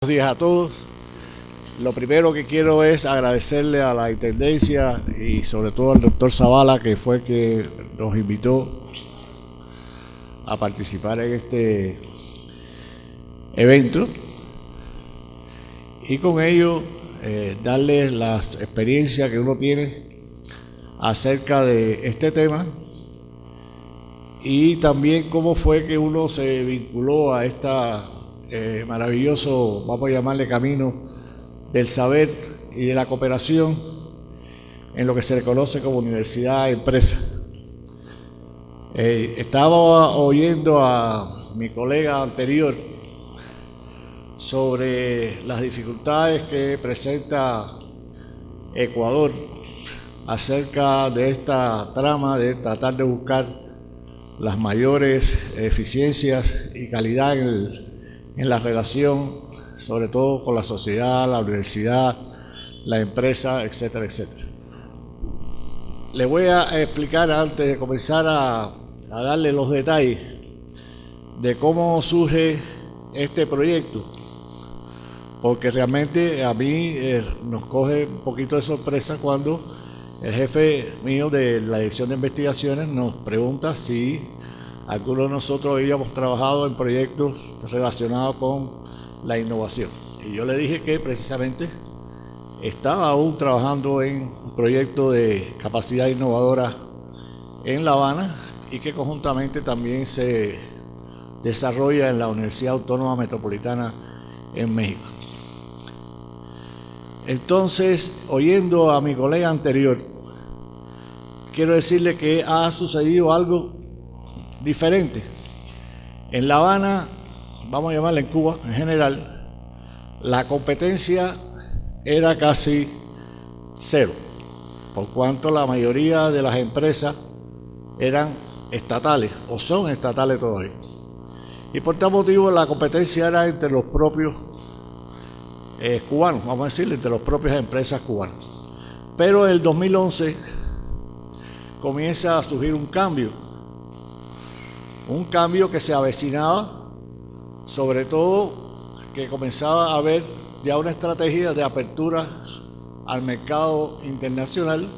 Buenos días a todos. Lo primero que quiero es agradecerle a la Intendencia y sobre todo al doctor Zavala, que fue el que nos invitó a participar en este evento, y con ello darles las experiencias que uno tiene acerca de este tema y también cómo fue que uno se vinculó a esta maravilloso, vamos a llamarle, camino del saber y de la cooperación en lo que se le conoce como universidad-empresa. Estaba oyendo a mi colega anterior sobre las dificultades que presenta Ecuador acerca de esta trama de tratar de buscar las mayores eficiencias y calidad en la relación, sobre todo con la sociedad, la universidad, la empresa, etcétera, etcétera. Les voy a explicar antes de comenzar a darle los detalles de cómo surge este proyecto, porque realmente a mí nos coge un poquito de sorpresa cuando el jefe mío de la Dirección de Investigaciones nos pregunta si algunos de nosotros habíamos trabajado en proyectos relacionados con la innovación. Y yo le dije que precisamente estaba aún trabajando en un proyecto de capacidad innovadora en La Habana y que conjuntamente también se desarrolla en la Universidad Autónoma Metropolitana en México. Entonces, oyendo a mi colega anterior, quiero decirle que ha sucedido algo diferente. En La Habana, vamos a llamarla en Cuba en general, la competencia era casi cero, por cuanto la mayoría de las empresas eran estatales o son estatales todavía. Y por tal motivo la competencia era entre los propios cubanos, vamos a decir, entre las propias empresas cubanas. Pero en el 2011 comienza a surgir un cambio que se avecinaba, sobre todo que comenzaba a haber ya una estrategia de apertura al mercado internacional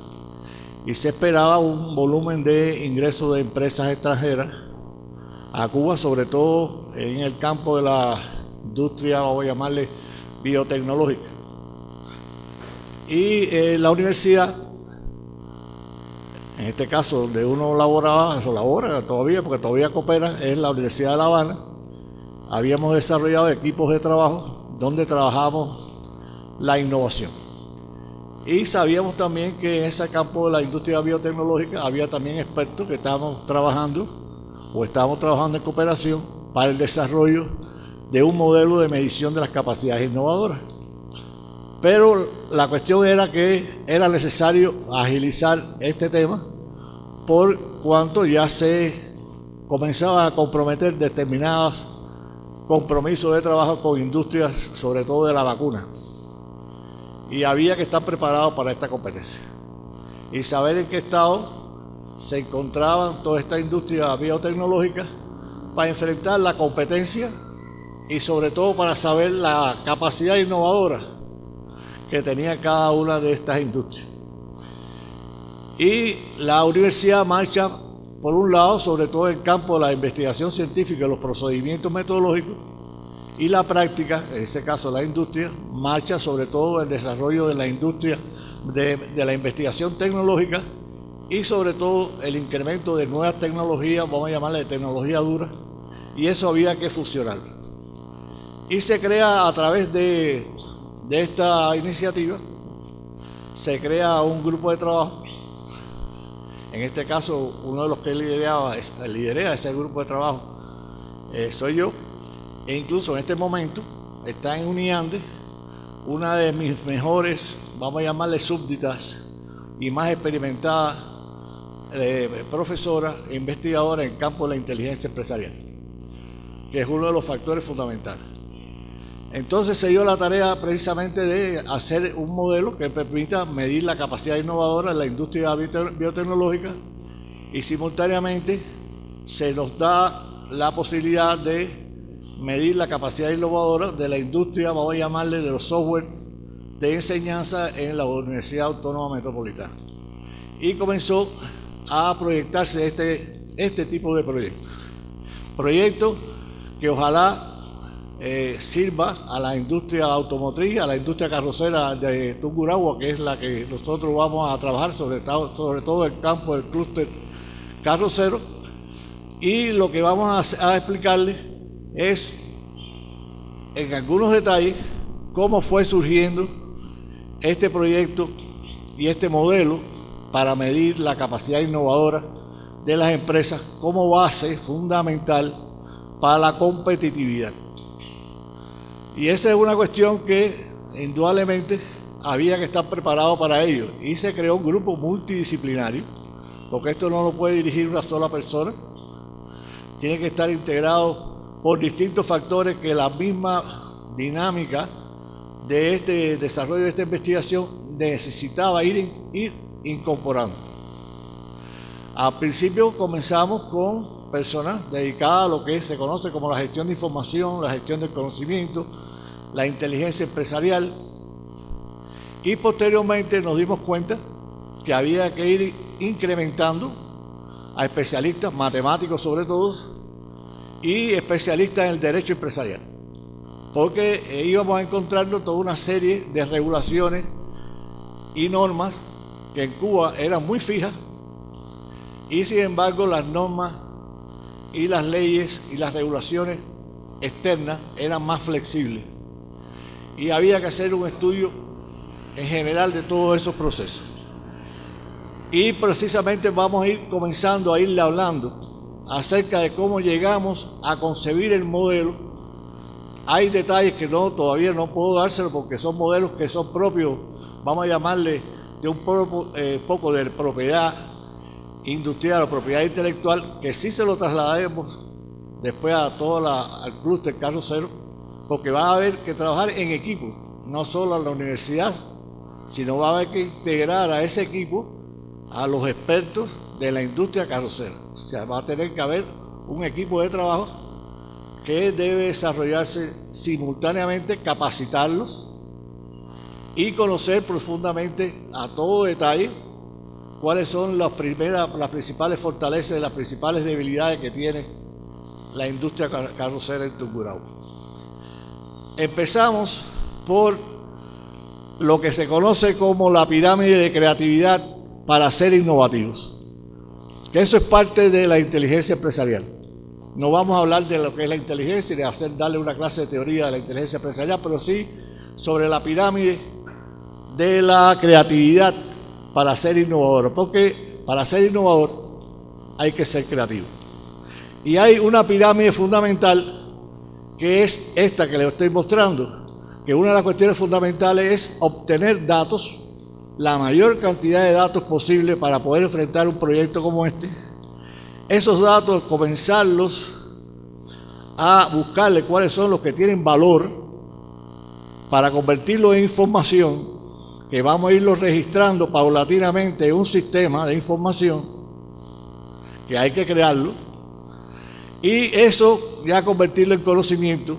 y se esperaba un volumen de ingresos de empresas extranjeras a Cuba, sobre todo en el campo de la industria, vamos a llamarle, biotecnológica. Y la universidad, en este caso donde uno labora todavía, porque todavía coopera, es la Universidad de La Habana. Habíamos desarrollado equipos de trabajo donde trabajamos la innovación. Y sabíamos también que en ese campo de la industria biotecnológica había también expertos que estábamos trabajando en cooperación para el desarrollo de un modelo de medición de las capacidades innovadoras. Pero la cuestión era que era necesario agilizar este tema por cuanto ya se comenzaba a comprometer determinados compromisos de trabajo con industrias, sobre todo de la vacuna. Y había que estar preparado para esta competencia y saber en qué estado se encontraban toda esta industria biotecnológica para enfrentar la competencia y sobre todo para saber la capacidad innovadora que tenía cada una de estas industrias. Y la universidad marcha, por un lado, sobre todo en el campo de la investigación científica y los procedimientos metodológicos, y la práctica, en este caso la industria, marcha sobre todo en el desarrollo de la industria de la investigación tecnológica y sobre todo el incremento de nuevas tecnologías, vamos a llamarle de tecnología dura, y eso había que fusionar. Y se crea a través de esta iniciativa, se crea un grupo de trabajo. En este caso, uno de los que lidera ese grupo de trabajo soy yo, e incluso en este momento está en Uniande una de mis mejores, vamos a llamarle súbditas y más experimentadas profesora e investigadora en el campo de la inteligencia empresarial, que es uno de los factores fundamentales. Entonces se dio la tarea precisamente de hacer un modelo que permita medir la capacidad innovadora en la industria biotecnológica y simultáneamente se nos da la posibilidad de medir la capacidad innovadora de la industria, vamos a llamarle, de los software de enseñanza en la Universidad Autónoma Metropolitana. Y comenzó a proyectarse este tipo de proyectos. Proyectos que ojalá sirva a la industria automotriz, a la industria carrocera de Tungurahua, que es la que nosotros vamos a trabajar, sobre todo el campo del clúster carrocero. Y lo que vamos a explicarles es, en algunos detalles, cómo fue surgiendo este proyecto y este modelo para medir la capacidad innovadora de las empresas como base fundamental para la competitividad. Y esa es una cuestión que indudablemente había que estar preparado para ello, y se creó un grupo multidisciplinario, porque esto no lo puede dirigir una sola persona, tiene que estar integrado por distintos factores que la misma dinámica de este desarrollo de esta investigación necesitaba ir incorporando. Al principio comenzamos con personas dedicadas a lo que se conoce como la gestión de información, la gestión del conocimiento, la inteligencia empresarial, y posteriormente nos dimos cuenta que había que ir incrementando a especialistas, matemáticos sobre todo, y especialistas en el derecho empresarial, porque íbamos a encontrarnos toda una serie de regulaciones y normas que en Cuba eran muy fijas, y sin embargo las normas y las leyes y las regulaciones externas eran más flexibles, y había que hacer un estudio en general de todos esos procesos. Y precisamente vamos a ir comenzando a irle hablando acerca de cómo llegamos a concebir el modelo. Hay detalles que todavía no puedo dárselo porque son modelos que son propios, vamos a llamarle, de un poco de propiedad industrial o propiedad intelectual, que sí se lo trasladaremos después a al clúster carrocero, porque va a haber que trabajar en equipo, no solo a la universidad, sino va a haber que integrar a ese equipo a los expertos de la industria carrocera. O sea, va a tener que haber un equipo de trabajo que debe desarrollarse simultáneamente, capacitarlos y conocer profundamente a todo detalle cuáles son las principales fortalezas y las principales debilidades que tiene la industria carrocera en Tungurahua. Empezamos por lo que se conoce como la pirámide de creatividad para ser innovativos, que eso es parte de la inteligencia empresarial. No vamos a hablar de lo que es la inteligencia y darle una clase de teoría de la inteligencia empresarial, pero sí sobre la pirámide de la creatividad para ser innovador, porque para ser innovador hay que ser creativo. Y hay una pirámide fundamental que es esta que les estoy mostrando, que una de las cuestiones fundamentales es obtener datos, la mayor cantidad de datos posible para poder enfrentar un proyecto como este. Esos datos, comenzarlos a buscarle cuáles son los que tienen valor para convertirlos en información, que vamos a irlos registrando paulatinamente en un sistema de información que hay que crearlo, y eso ya convertirlo en conocimiento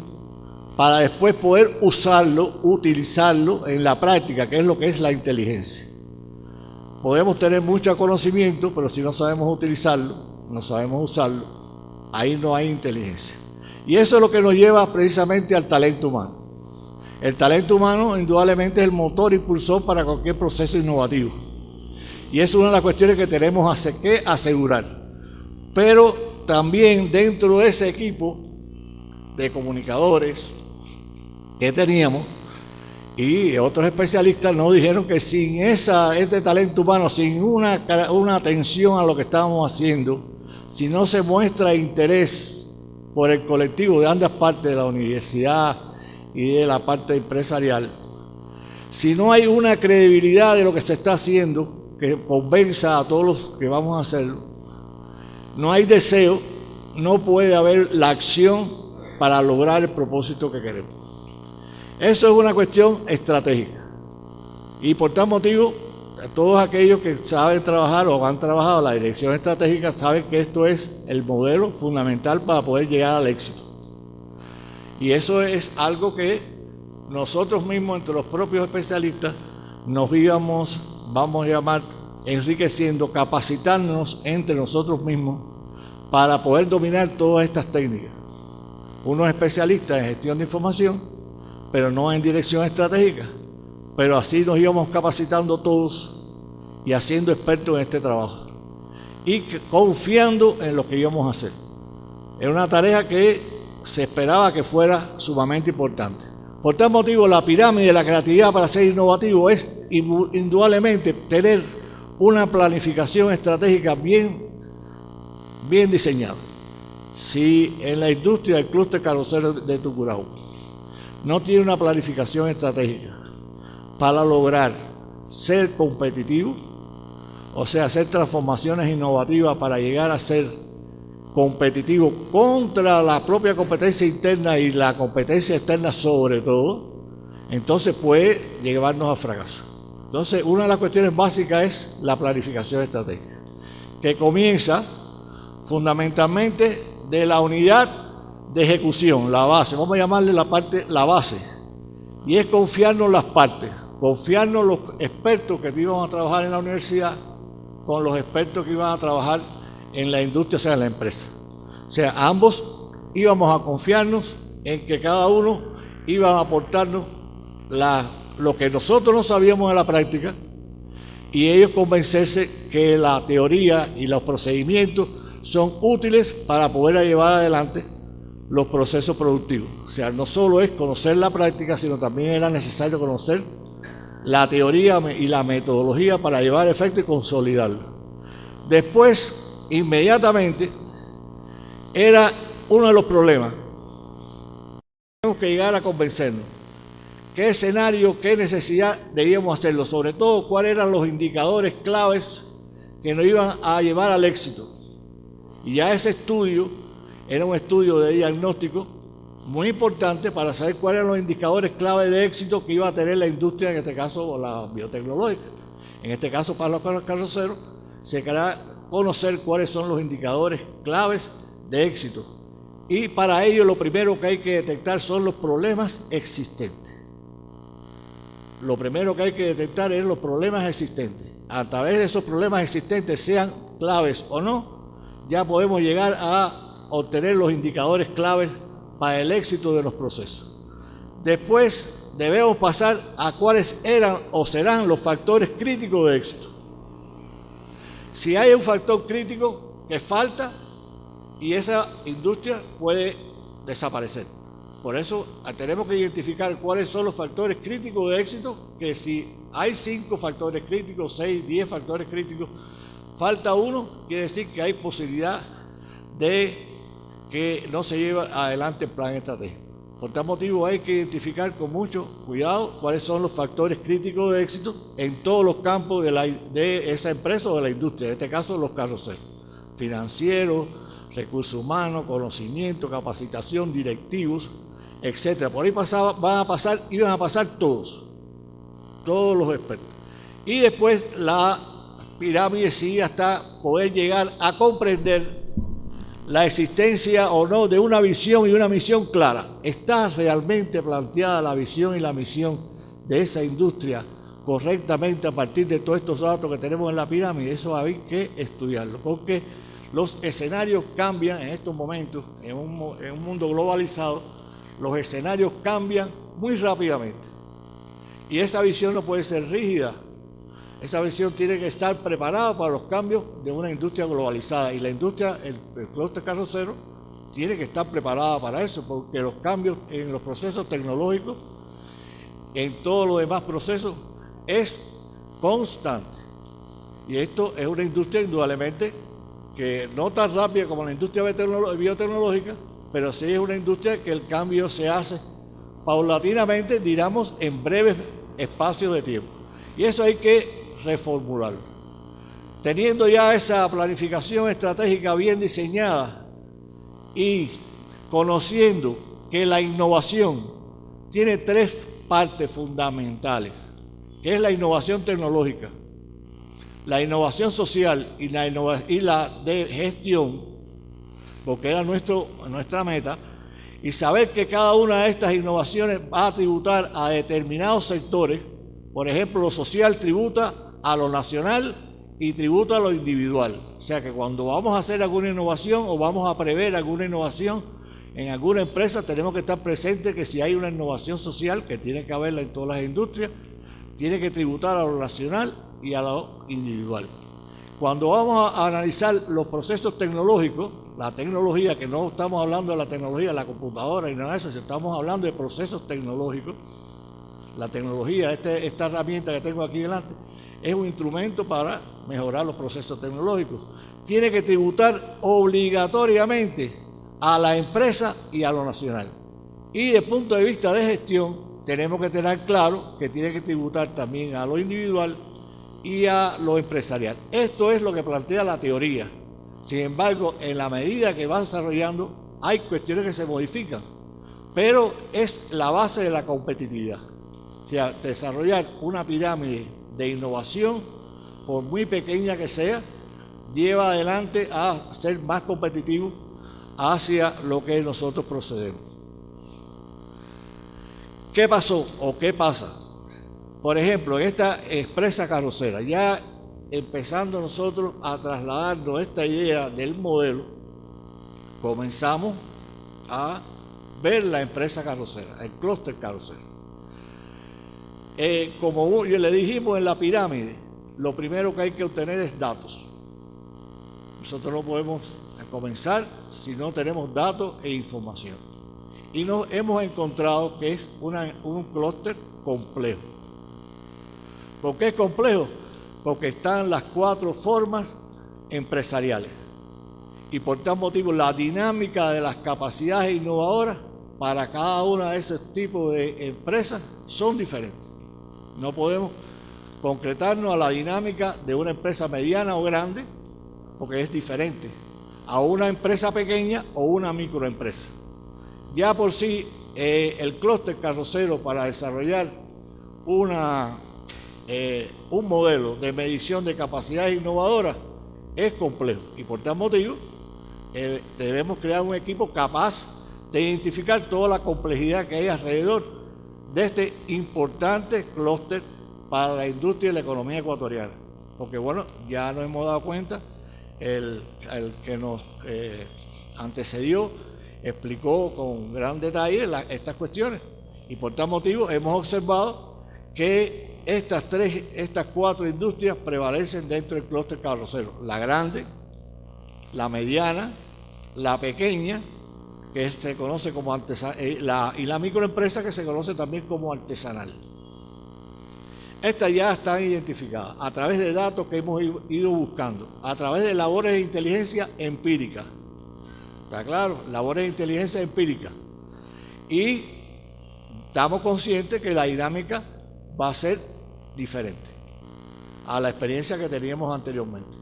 para después poder usarlo, utilizarlo en la práctica, que es lo que es la inteligencia. Podemos tener mucho conocimiento, pero si no sabemos utilizarlo, no sabemos usarlo, ahí no hay inteligencia. Y eso es lo que nos lleva precisamente al talento humano. El talento humano indudablemente es el motor impulsor para cualquier proceso innovativo. Y es una de las cuestiones que tenemos que asegurar. Pero también dentro de ese equipo de comunicadores que teníamos, y otros especialistas nos dijeron que sin este talento humano, sin una atención a lo que estábamos haciendo, si no se muestra interés por el colectivo de ambas partes de la universidad y de la parte empresarial, si no hay una credibilidad de lo que se está haciendo que convenza a todos los que vamos a hacerlo, no hay deseo, no puede haber la acción para lograr el propósito que queremos. Eso es una cuestión estratégica. Y por tal motivo, todos aquellos que saben trabajar o han trabajado en la dirección estratégica saben que esto es el modelo fundamental para poder llegar al éxito. Y eso es algo que nosotros mismos, entre los propios especialistas, nos íbamos, vamos a llamar, enriqueciendo, capacitándonos entre nosotros mismos para poder dominar todas estas técnicas. Unos especialistas en gestión de información, pero no en dirección estratégica. Pero así nos íbamos capacitando todos y haciendo expertos en este trabajo. Y confiando en lo que íbamos a hacer. Era una tarea que se esperaba que fuera sumamente importante. Por tal motivo, la pirámide de la creatividad para ser innovativo es indudablemente tener una planificación estratégica bien diseñada. Si en la industria del clúster carrocero de Tucurahua no tiene una planificación estratégica para lograr ser competitivo, o sea, hacer transformaciones innovativas para llegar a ser competitivo contra la propia competencia interna y la competencia externa sobre todo, entonces puede llevarnos al fracaso. Entonces, una de las cuestiones básicas es la planificación estratégica, que comienza fundamentalmente de la unidad de ejecución, la base, vamos a llamarle la base, y es confiarnos las partes, confiarnos los expertos que iban a trabajar en la universidad con los expertos que iban a trabajar en la industria, o sea, en la empresa. O sea, ambos íbamos a confiarnos en que cada uno iba a aportarnos lo que nosotros no sabíamos en la práctica y ellos convencerse que la teoría y los procedimientos son útiles para poder llevar adelante los procesos productivos. O sea, no solo es conocer la práctica, sino también era necesario conocer la teoría y la metodología para llevar efecto y consolidarlo. Después, inmediatamente, era uno de los problemas. Tenemos que llegar a convencernos qué escenario, qué necesidad debíamos hacerlo, sobre todo cuáles eran los indicadores claves que nos iban a llevar al éxito. Y ya ese estudio era un estudio de diagnóstico muy importante para saber cuáles eran los indicadores clave de éxito que iba a tener la industria, en este caso la biotecnológica. En este caso, para los carroceros, se quería conocer cuáles son los indicadores claves de éxito. Y para ello, lo primero que hay que detectar son los problemas existentes. Lo primero que hay que detectar es los problemas existentes. A través de esos problemas existentes, sean claves o no, ya podemos llegar a obtener los indicadores claves para el éxito de los procesos. Después debemos pasar a cuáles eran o serán los factores críticos de éxito. Si hay un factor crítico que falta, y esa industria puede desaparecer. Por eso tenemos que identificar cuáles son los factores críticos de éxito, que si hay 5 factores críticos, 6, 10 factores críticos, falta uno, quiere decir que hay posibilidad de que no se lleve adelante el plan estratégico. Por tal motivo hay que identificar con mucho cuidado cuáles son los factores críticos de éxito en todos los campos de esa empresa o de la industria, en este caso los carroceros, financieros, recursos humanos, conocimiento, capacitación, directivos, etcétera. Por ahí iban a pasar todos los expertos. Y después la pirámide sigue hasta poder llegar a comprender la existencia o no de una visión y una misión clara. ¿Está realmente planteada la visión y la misión de esa industria correctamente a partir de todos estos datos que tenemos en la pirámide? Eso hay que estudiarlo, porque los escenarios cambian en estos momentos, en un mundo globalizado, los escenarios cambian muy rápidamente. Y esa visión no puede ser rígida. Esa visión tiene que estar preparada para los cambios de una industria globalizada. Y la industria, el clúster carrocero, tiene que estar preparada para eso, porque los cambios en los procesos tecnológicos, en todos los demás procesos, es constante. Y esto es una industria indudablemente que no tan rápida como la industria biotecnológica, pero sí es una industria que el cambio se hace paulatinamente, digamos, en breves espacios de tiempo. Y eso hay que reformularlo. Teniendo ya esa planificación estratégica bien diseñada y conociendo que la innovación tiene 3 partes fundamentales, que es la innovación tecnológica, la innovación social y la de gestión, porque era nuestra meta, y saber que cada una de estas innovaciones va a tributar a determinados sectores. Por ejemplo, lo social tributa a lo nacional y tributa a lo individual. O sea que cuando vamos a hacer alguna innovación o vamos a prever alguna innovación en alguna empresa, tenemos que estar presentes que si hay una innovación social, que tiene que haberla en todas las industrias, tiene que tributar a lo nacional y a lo individual. Cuando vamos a analizar los procesos tecnológicos, la tecnología, que no estamos hablando de la tecnología de la computadora y nada de eso, estamos hablando de procesos tecnológicos. La tecnología, esta herramienta que tengo aquí delante, es un instrumento para mejorar los procesos tecnológicos. Tiene que tributar obligatoriamente a la empresa y a lo nacional. Y desde el punto de vista de gestión, tenemos que tener claro que tiene que tributar también a lo individual y a lo empresarial. Esto es lo que plantea la teoría. Sin embargo, en la medida que va desarrollando, hay cuestiones que se modifican, pero es la base de la competitividad. O sea, desarrollar una pirámide de innovación, por muy pequeña que sea, lleva adelante a ser más competitivo hacia lo que nosotros procedemos. ¿Qué pasó o qué pasa? Por ejemplo, en esta empresa carrocera, ya empezando nosotros a trasladarnos esta idea del modelo, comenzamos a ver la empresa carrocera, el clúster carrocero. Como le dijimos en la pirámide, lo primero que hay que obtener es datos. Nosotros no podemos comenzar si no tenemos datos e información. Y nos hemos encontrado que es un clúster complejo. ¿Por qué es complejo? Porque están las 4 formas empresariales. Y por tal motivo la dinámica de las capacidades innovadoras para cada una de esos tipos de empresas son diferentes. No podemos concretarnos a la dinámica de una empresa mediana o grande, porque es diferente a una empresa pequeña o una microempresa. Ya por sí, el clúster carrocero para desarrollar un modelo de medición de capacidades innovadoras es complejo y por tal motivo debemos crear un equipo capaz de identificar toda la complejidad que hay alrededor de este importante clúster para la industria y la economía ecuatoriana. Porque bueno, ya nos hemos dado cuenta, el que nos antecedió explicó con gran detalle estas cuestiones y por tal motivo hemos observado que estas 4 industrias prevalecen dentro del clúster carrocero: la grande, la mediana, la pequeña, que se conoce como artesanal, y la microempresa, que se conoce también como artesanal. Estas ya están identificadas a través de datos que hemos ido buscando, a través de labores de inteligencia empírica. ¿Está claro? Labores de inteligencia empírica. Y estamos conscientes que la dinámica va a ser diferente a la experiencia que teníamos anteriormente.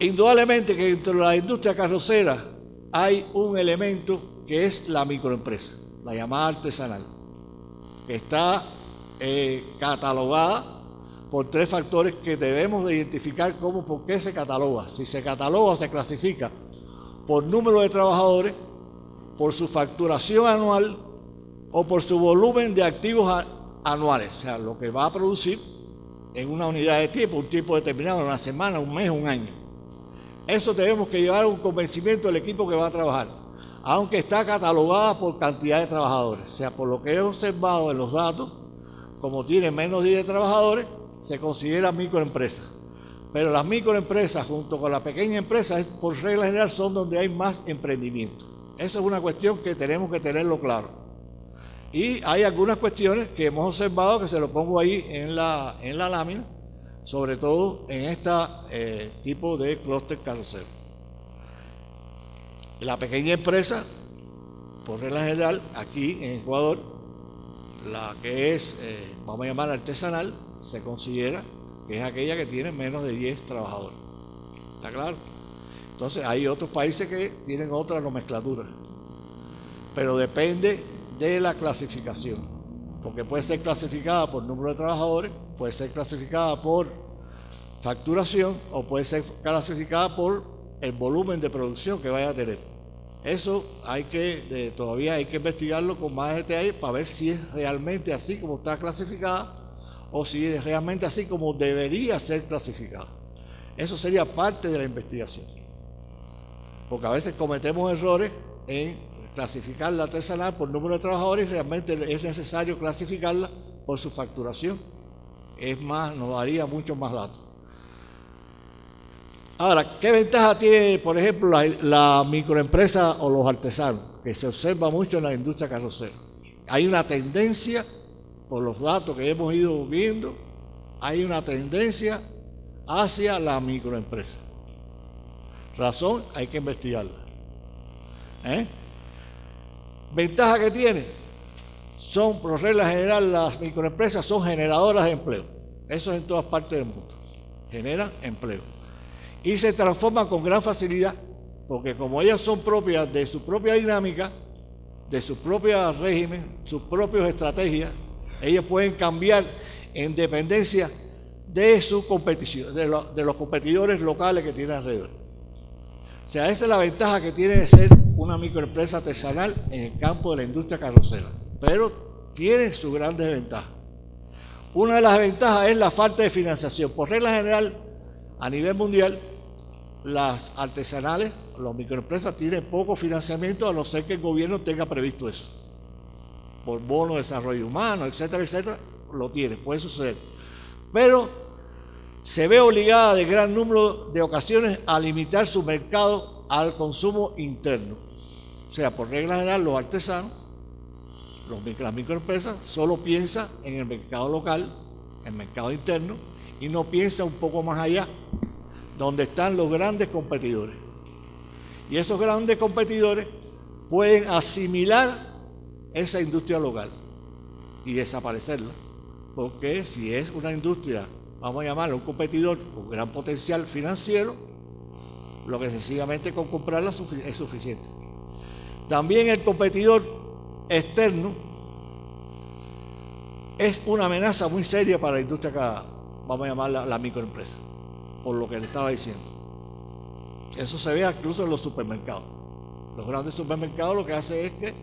Indudablemente que dentro de la industria carrocera hay un elemento que es la microempresa, la llamada artesanal, que está catalogada por 3 factores que debemos de identificar por qué se cataloga. Si se cataloga o se clasifica por número de trabajadores, por su facturación anual o por su volumen de activos anuales, o sea, lo que va a producir en una unidad de tiempo, un tiempo determinado, una semana, un mes, un año. Eso tenemos que llevar a un convencimiento del equipo que va a trabajar, aunque está catalogada por cantidad de trabajadores. O sea, por lo que he observado en los datos, como tiene menos de 10 trabajadores, se considera microempresa. Pero las microempresas, junto con la pequeña empresa, por regla general son donde hay más emprendimiento. Esa es una cuestión que tenemos que tenerlo claro. Y hay algunas cuestiones que hemos observado, que se lo pongo ahí en la lámina, sobre todo en este tipo de clúster carrocero. La pequeña empresa, por regla general, aquí en Ecuador, la que es, vamos a llamar artesanal, se considera que es aquella que tiene menos de 10 trabajadores. ¿Está claro? Entonces hay otros países que tienen otra nomenclatura, pero depende de la clasificación, porque puede ser clasificada por número de trabajadores, puede ser clasificada por facturación o puede ser clasificada por el volumen de producción que vaya a tener. Eso todavía hay que investigarlo con más detalle para ver si es realmente así como está clasificada o si es realmente así como debería ser clasificada. Eso sería parte de la investigación. Porque a veces cometemos errores en clasificar la artesanal por número de trabajadores y realmente es necesario clasificarla por su facturación. Es más, nos daría muchos más datos. Ahora, ¿qué ventaja tiene, por ejemplo, la microempresa o los artesanos? Que se observa mucho en la industria carrocera. Hay una tendencia, por los datos que hemos ido viendo, hay una tendencia hacia la microempresa. Razón, hay que investigarla. Ventaja que tiene, por regla general, las microempresas son generadoras de empleo. Eso es en todas partes del mundo. Generan empleo. Y se transforman con gran facilidad, porque como ellas son propias de su propia dinámica, de su propio régimen, sus propias estrategias, ellas pueden cambiar en dependencia de su competición, de los competidores locales que tienen alrededor. O sea, esa es la ventaja que tiene de ser una microempresa artesanal en el campo de la industria carrocera, pero tiene sus grandes ventajas. Una de las ventajas es la falta de financiación. Por regla general, a nivel mundial, las artesanales, las microempresas tienen poco financiamiento, a no ser que el gobierno tenga previsto eso. Por bono de desarrollo humano, etcétera, etcétera, lo tiene, puede suceder. Pero se ve obligada de gran número de ocasiones a limitar su mercado al consumo interno. O sea, por regla general, los artesanos, las microempresas, solo piensan en el mercado local, en el mercado interno, y no piensan un poco más allá, donde están los grandes competidores. Y esos grandes competidores pueden asimilar esa industria local y desaparecerla, porque si es una industria, vamos a llamarla un competidor con gran potencial financiero, lo que sencillamente con comprarla es suficiente. También el competidor externo es una amenaza muy seria para la industria, vamos a llamarla la microempresa, por lo que le estaba diciendo. Eso se ve incluso en los supermercados. Los grandes supermercados lo que hacen es que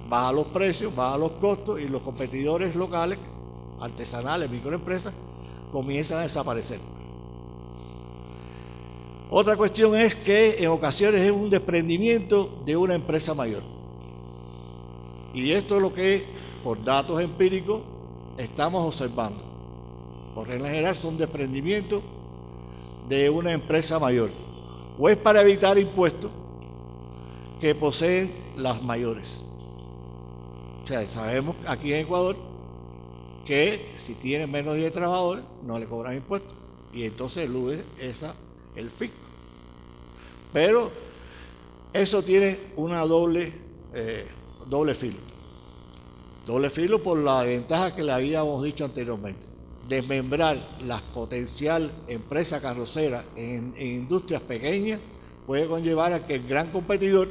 bajan los precios, bajan los costos y los competidores locales, artesanales, microempresas, comienzan a desaparecer. Otra cuestión es que en ocasiones es un desprendimiento de una empresa mayor. Y esto es lo que, por datos empíricos, estamos observando. Por regla general son desprendimientos de una empresa mayor. O es para evitar impuestos que poseen las mayores. O sea, sabemos aquí en Ecuador que si tienen menos de 10 trabajadores no le cobran impuestos. Y entonces elude el fisco. Pero eso tiene una doble filo. Doble filo por la ventaja que le habíamos dicho anteriormente. Desmembrar la potencial empresa carrocera en industrias pequeñas puede conllevar a que el gran competidor,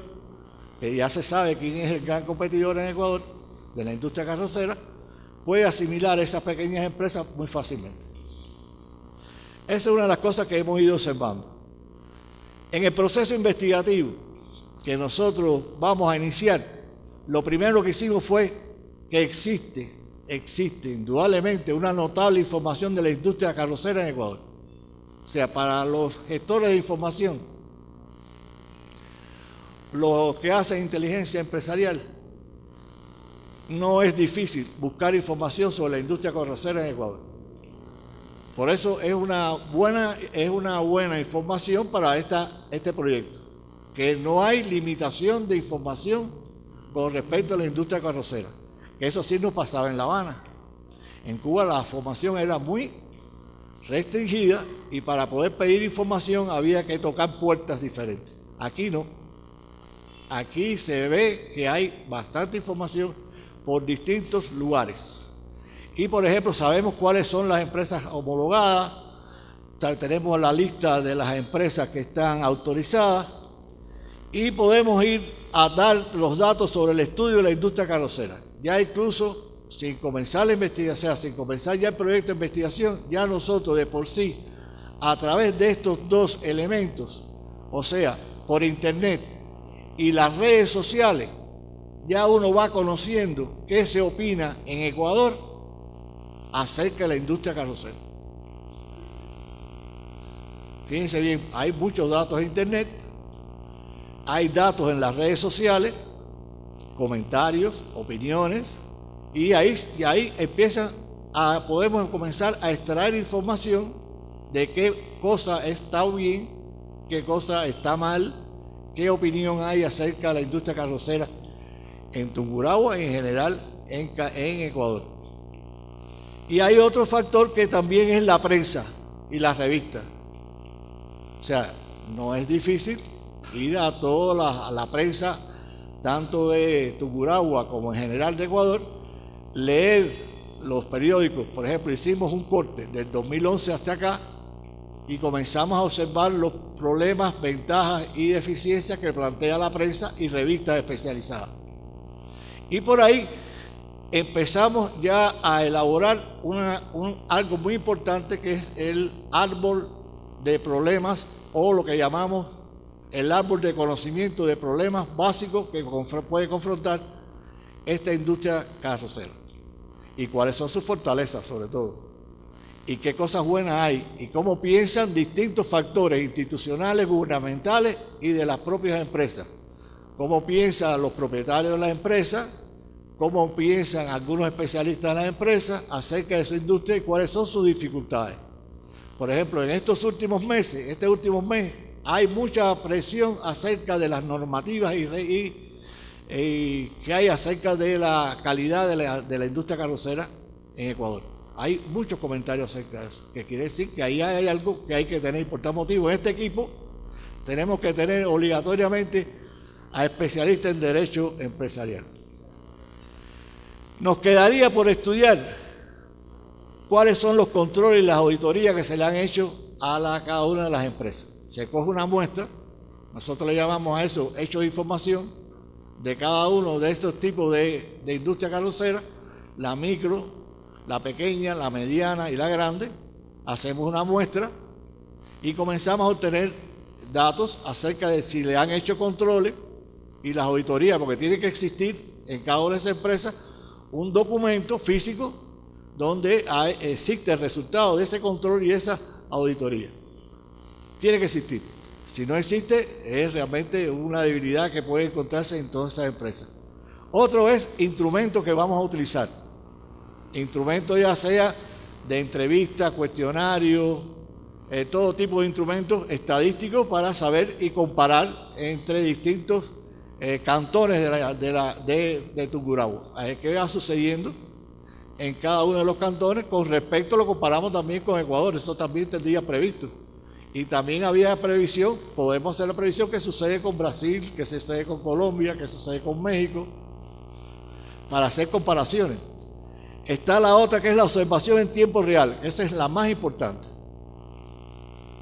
que ya se sabe quién es el gran competidor en Ecuador de la industria carrocera, puede asimilar esas pequeñas empresas muy fácilmente. Esa es una de las cosas que hemos ido observando. En el proceso investigativo que nosotros vamos a iniciar, lo primero que hicimos fue que existe indudablemente una notable información de la industria carrocera en Ecuador. O sea, para los gestores de información, los que hacen inteligencia empresarial, no es difícil buscar información sobre la industria carrocera en Ecuador. Por eso es una buena información para este proyecto, que no hay limitación de información con respecto a la industria carrocera. Eso sí nos pasaba en La Habana. En Cuba la formación era muy restringida y para poder pedir información había que tocar puertas diferentes. Aquí no. Aquí se ve que hay bastante información por distintos lugares. Y por ejemplo, sabemos cuáles son las empresas homologadas, tenemos la lista de las empresas que están autorizadas y podemos ir a dar los datos sobre el estudio de la industria carrocera. Ya incluso, sin comenzar la investigación, sin comenzar ya el proyecto de investigación, ya nosotros de por sí, a través de estos dos elementos, o sea, por internet y las redes sociales, ya uno va conociendo qué se opina en Ecuador acerca de la industria carrocera. Fíjense bien, hay muchos datos en internet, hay datos en las redes sociales, comentarios, opiniones, y ahí podemos comenzar a extraer información de qué cosa está bien, qué cosa está mal, qué opinión hay acerca de la industria carrocera en Tungurahua y en general en Ecuador. Y hay otro factor que también es la prensa y las revistas. O sea, no es difícil ir a toda la prensa, tanto de Tungurahua como en general de Ecuador, leer los periódicos. Por ejemplo, hicimos un corte del 2011 hasta acá y comenzamos a observar los problemas, ventajas y deficiencias que plantea la prensa y revistas especializadas. Y por ahí empezamos ya a elaborar algo muy importante, que es el árbol de problemas, o lo que llamamos el árbol de conocimiento de problemas básicos que puede confrontar esta industria carrocera, y cuáles son sus fortalezas sobre todo, y qué cosas buenas hay, y cómo piensan distintos factores institucionales, gubernamentales y de las propias empresas. Cómo piensan los propietarios de las empresas, cómo piensan algunos especialistas de las empresas acerca de su industria y cuáles son sus dificultades. Por ejemplo, en estos últimos meses, este último mes, hay mucha presión acerca de las normativas y que hay acerca de la calidad de la industria carrocera en Ecuador. Hay muchos comentarios acerca de eso, que quiere decir que ahí hay algo que hay que tener. Por tal motivo, en este equipo tenemos que tener obligatoriamente a especialistas en derecho empresarial. Nos quedaría por estudiar cuáles son los controles y las auditorías que se le han hecho a cada una de las empresas. Se coge una muestra, nosotros le llamamos a eso hechos de información, de cada uno de estos tipos de industria carrocera, la micro, la pequeña, la mediana y la grande. Hacemos una muestra y comenzamos a obtener datos acerca de si le han hecho controles y las auditorías, porque tiene que existir en cada una de esas empresas un documento físico donde existe el resultado de ese control y esa auditoría. Tiene que existir. Si no existe, es realmente una debilidad que puede encontrarse en todas esas empresas. Otro es instrumentos que vamos a utilizar. Instrumentos ya sea de entrevistas, cuestionarios, todo tipo de instrumentos estadísticos para saber y comparar entre distintos cantones de Tungurahua. ¿Qué va sucediendo en cada uno de los cantones? Con respecto lo comparamos también con Ecuador, eso también tendría previsto. Y también había previsión, podemos hacer la previsión que sucede con Brasil, que sucede con Colombia, que sucede con México, para hacer comparaciones. Está la otra, que es la observación en tiempo real. Esa es la más importante.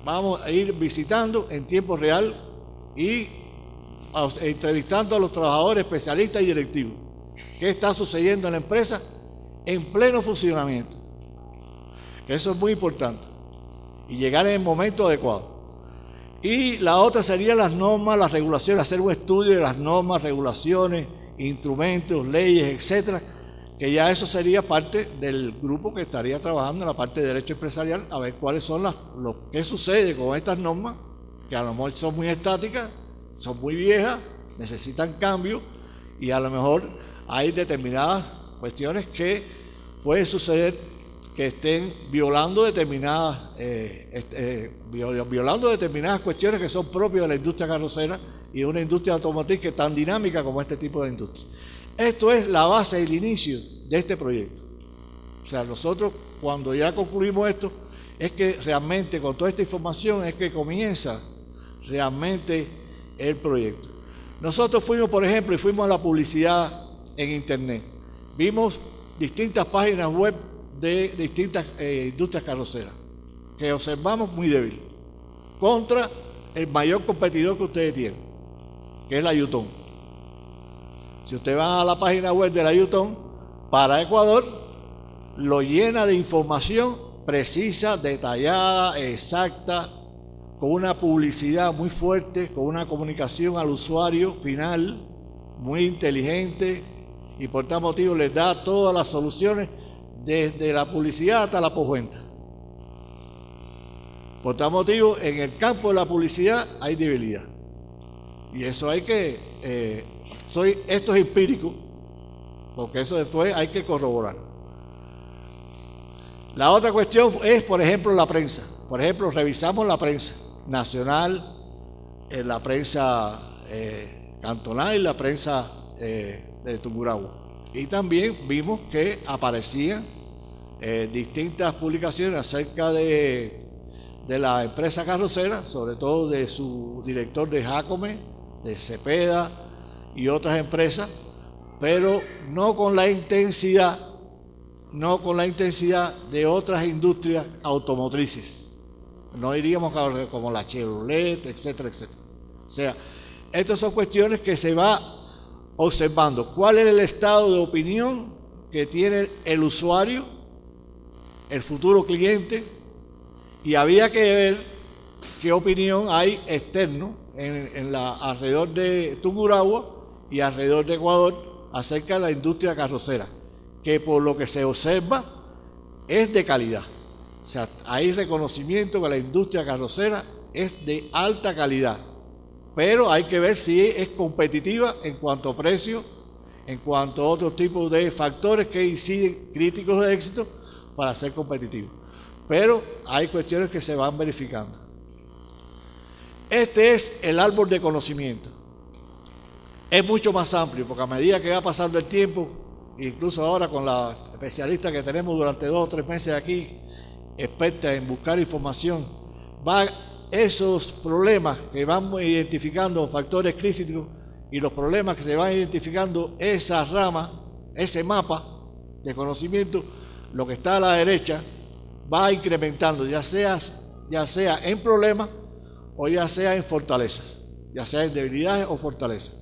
Vamos a ir visitando en tiempo real y entrevistando a los trabajadores, especialistas y directivos. ¿Qué está sucediendo en la empresa en pleno funcionamiento? Eso es muy importante. Y llegar en el momento adecuado. Y la otra sería las normas, las regulaciones, hacer un estudio de las normas, regulaciones, instrumentos, leyes, etcétera, que ya eso sería parte del grupo que estaría trabajando en la parte de derecho empresarial, a ver cuáles son qué sucede con estas normas, que a lo mejor son muy estáticas, son muy viejas, necesitan cambio, y a lo mejor hay determinadas cuestiones que puede suceder que estén violando determinadas cuestiones que son propias de la industria carrocera y de una industria automotriz que es tan dinámica como este tipo de industria. Esto es la base y el inicio de este proyecto. O sea, nosotros cuando ya concluimos esto, es que realmente con toda esta información es que comienza realmente el proyecto. Nosotros fuimos, por ejemplo, y fuimos a la publicidad en internet. Vimos distintas páginas web de distintas industrias carroceras que observamos muy débil contra el mayor competidor que ustedes tienen, que es la Yutong. Si usted va a la página web de la Yutong para Ecuador, lo llena de información precisa, detallada, exacta, con una publicidad muy fuerte, con una comunicación al usuario final muy inteligente, y por tal motivo les da todas las soluciones desde la publicidad hasta la postventa. Por tal motivo, en el campo de la publicidad hay debilidad. Y eso hay que, esto es empírico, porque eso después hay que corroborar. La otra cuestión es, por ejemplo, la prensa. Por ejemplo, revisamos la prensa nacional, la prensa cantonal y la prensa de Tungurahua. Y también vimos que aparecían distintas publicaciones acerca de la empresa carrocera, sobre todo de su director de Jacome, de Cepeda y otras empresas, pero no con la intensidad de otras industrias automotrices. No diríamos como la Chevrolet, etcétera, etcétera. O sea, estas son cuestiones que se va observando. ¿Cuál es el estado de opinión que tiene el usuario, el futuro cliente? Y había que ver qué opinión hay externo alrededor de Tungurahua y alrededor de Ecuador acerca de la industria carrocera, que por lo que se observa es de calidad. O sea, hay reconocimiento que la industria carrocera es de alta calidad, pero hay que ver si es competitiva en cuanto a precio, en cuanto a otros tipos de factores que inciden críticos de éxito para ser competitivo. Pero hay cuestiones que se van verificando. Este es el árbol de conocimiento. Es mucho más amplio, porque a medida que va pasando el tiempo, incluso ahora con la especialista que tenemos durante 2 o 3 meses aquí, experta en buscar información, esos problemas que vamos identificando, factores críticos, y los problemas que se van identificando, esa rama, ese mapa de conocimiento, lo que está a la derecha, va incrementando, ya sea en problemas o ya sea en fortalezas, ya sea en debilidades o fortalezas,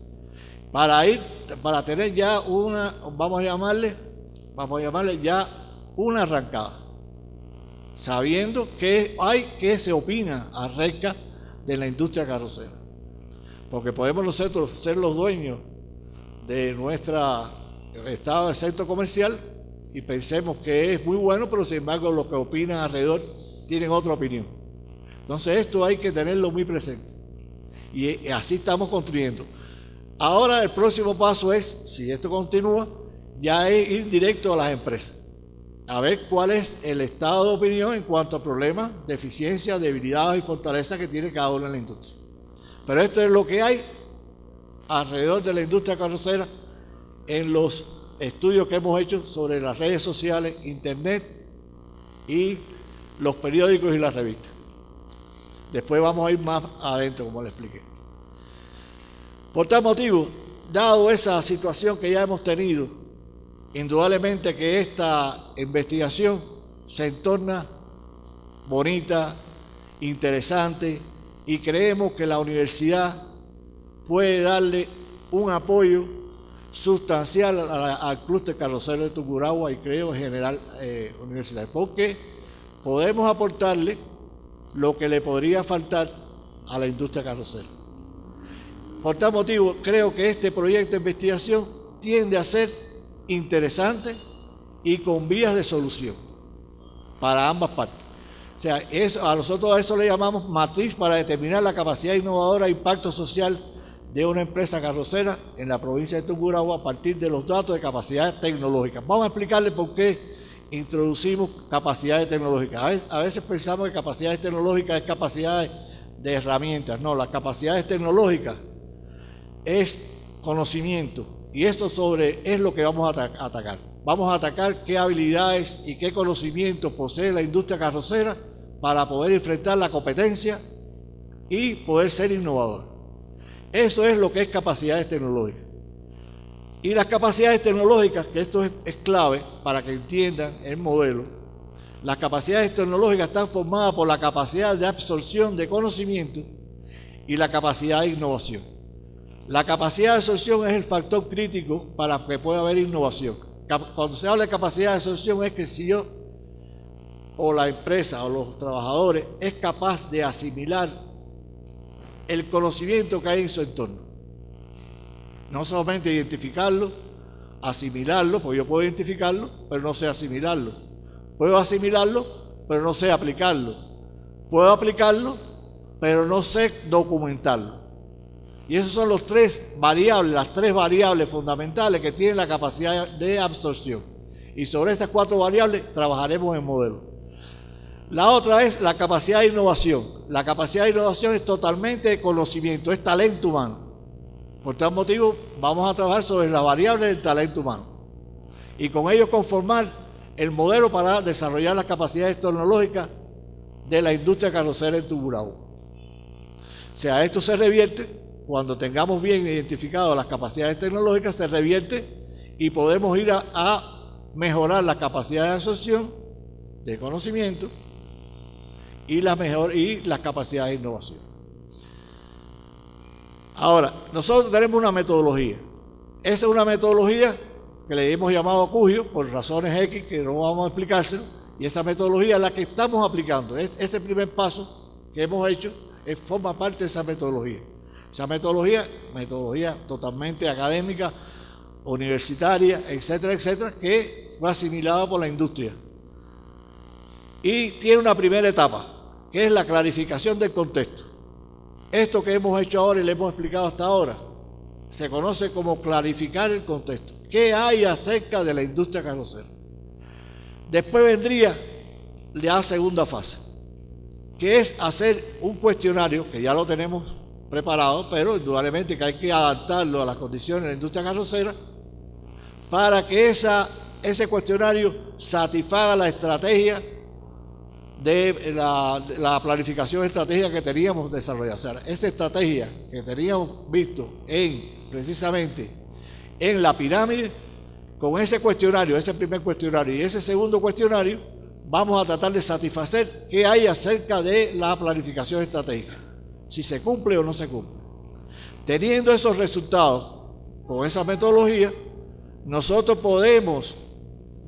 para tener ya vamos a llamarle ya una arrancada, sabiendo que se opina acerca de la industria carrocera, porque podemos nosotros ser los dueños de nuestro estado de centro comercial y pensemos que es muy bueno, pero sin embargo los que opinan alrededor tienen otra opinión. Entonces esto hay que tenerlo muy presente, y así estamos construyendo. Ahora el próximo paso es, si esto continúa, ya es ir directo a las empresas, a ver cuál es el estado de opinión en cuanto a problemas, deficiencias, debilidades y fortalezas que tiene cada uno en la industria. Pero esto es lo que hay alrededor de la industria carrocera en los estudios que hemos hecho sobre las redes sociales, internet y los periódicos y las revistas. Después vamos a ir más adentro, como le expliqué. Por tal motivo, dado esa situación que ya hemos tenido, indudablemente que esta investigación se torna bonita, interesante, y creemos que la universidad puede darle un apoyo sustancial al clúster carrocero de Tungurahua, y creo en general universitario, porque podemos aportarle lo que le podría faltar a la industria carrocera. Por tal motivo, creo que este proyecto de investigación tiende a ser interesante y con vías de solución para ambas partes. O sea, a nosotros a eso le llamamos matriz para determinar la capacidad innovadora e impacto social de una empresa carrocera en la provincia de Tungurahua a partir de los datos de capacidades tecnológicas. Vamos a explicarle por qué introducimos capacidades tecnológicas. A veces pensamos que capacidades tecnológicas es capacidades de herramientas. No, las capacidades tecnológicas es conocimiento, y esto es lo que vamos a atacar. Vamos a atacar qué habilidades y qué conocimientos posee la industria carrocera para poder enfrentar la competencia y poder ser innovador. Eso es lo que es capacidades tecnológicas. Y las capacidades tecnológicas, que esto es clave para que entiendan el modelo, las capacidades tecnológicas están formadas por la capacidad de absorción de conocimiento y la capacidad de innovación. La capacidad de absorción es el factor crítico para que pueda haber innovación. Cuando se habla de capacidad de absorción es que si yo o la empresa o los trabajadores es capaz de asimilar el conocimiento que hay en su entorno. No solamente identificarlo, asimilarlo, porque yo puedo identificarlo, pero no sé asimilarlo. Puedo asimilarlo, pero no sé aplicarlo. Puedo aplicarlo, pero no sé documentarlo. Y esos son los tres variables, las tres variables fundamentales que tienen la capacidad de absorción. Y sobre estas cuatro variables trabajaremos en modelo. La otra es la capacidad de innovación. La capacidad de innovación es totalmente de conocimiento, es talento humano. Por tal motivo, vamos a trabajar sobre las variables del talento humano. Y con ello conformar el modelo para desarrollar las capacidades tecnológicas de la industria carrocera en Tungurahua. O sea, esto se revierte, cuando tengamos bien identificadas las capacidades tecnológicas, se revierte y podemos ir a mejorar la capacidad de absorción, de conocimiento y las capacidades de innovación. Ahora, nosotros tenemos una metodología. Esa es una metodología que le hemos llamado Cugio por razones X que no vamos a explicárselo, y esa metodología es la que estamos aplicando. Este primer paso que hemos hecho forma parte de esa metodología. Esa metodología totalmente académica, universitaria, etcétera, etcétera, que fue asimilada por la industria. Y tiene una primera etapa, que es la clarificación del contexto. Esto que hemos hecho ahora y le hemos explicado hasta ahora, se conoce como clarificar el contexto. ¿Qué hay acerca de la industria carrocera? Después vendría la segunda fase, que es hacer un cuestionario, que ya lo tenemos preparado, pero indudablemente que hay que adaptarlo a las condiciones de la industria carrocera, para que ese cuestionario satisfaga la estrategia de la planificación estratégica que teníamos desarrollada. O sea, esa estrategia que teníamos visto precisamente en la pirámide, con ese cuestionario, ese primer cuestionario y ese segundo cuestionario, vamos a tratar de satisfacer qué hay acerca de la planificación estratégica, si se cumple o no se cumple. Teniendo esos resultados con esa metodología, nosotros podemos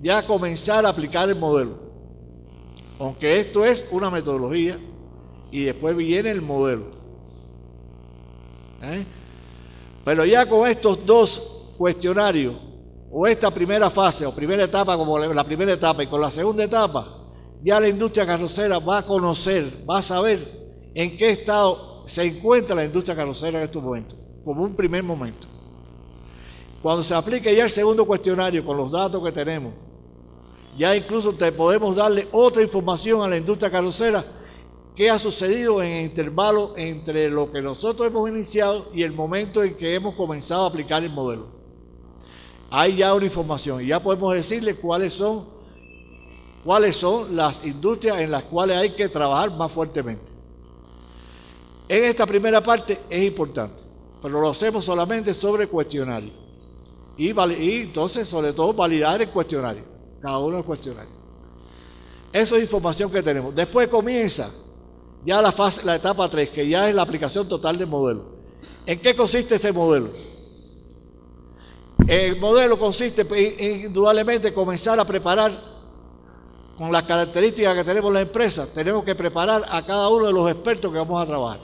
ya comenzar a aplicar el modelo. Aunque esto es una metodología y después viene el modelo. Pero ya con estos dos cuestionarios, o esta primera fase o primera etapa como la primera etapa, y con la segunda etapa, ya la industria carrocera va a conocer, va a saber en qué estado se encuentra la industria carrocera en estos momentos, como un primer momento. Cuando se aplique ya el segundo cuestionario con los datos que tenemos, ya incluso podemos darle otra información a la industria carrocera, qué ha sucedido en el intervalo entre lo que nosotros hemos iniciado y el momento en que hemos comenzado a aplicar el modelo. Hay ya una información y ya podemos decirle cuáles son las industrias en las cuales hay que trabajar más fuertemente. En esta primera parte es importante, pero lo hacemos solamente sobre cuestionario. Y entonces, sobre todo, validar el cuestionario, cada uno del cuestionario. Eso es información que tenemos. Después comienza ya la etapa 3, que ya es la aplicación total del modelo. ¿En qué consiste ese modelo? El modelo consiste indudablemente en comenzar a preparar, con las características que tenemos las empresas, tenemos que preparar a cada uno de los expertos que vamos a trabajar.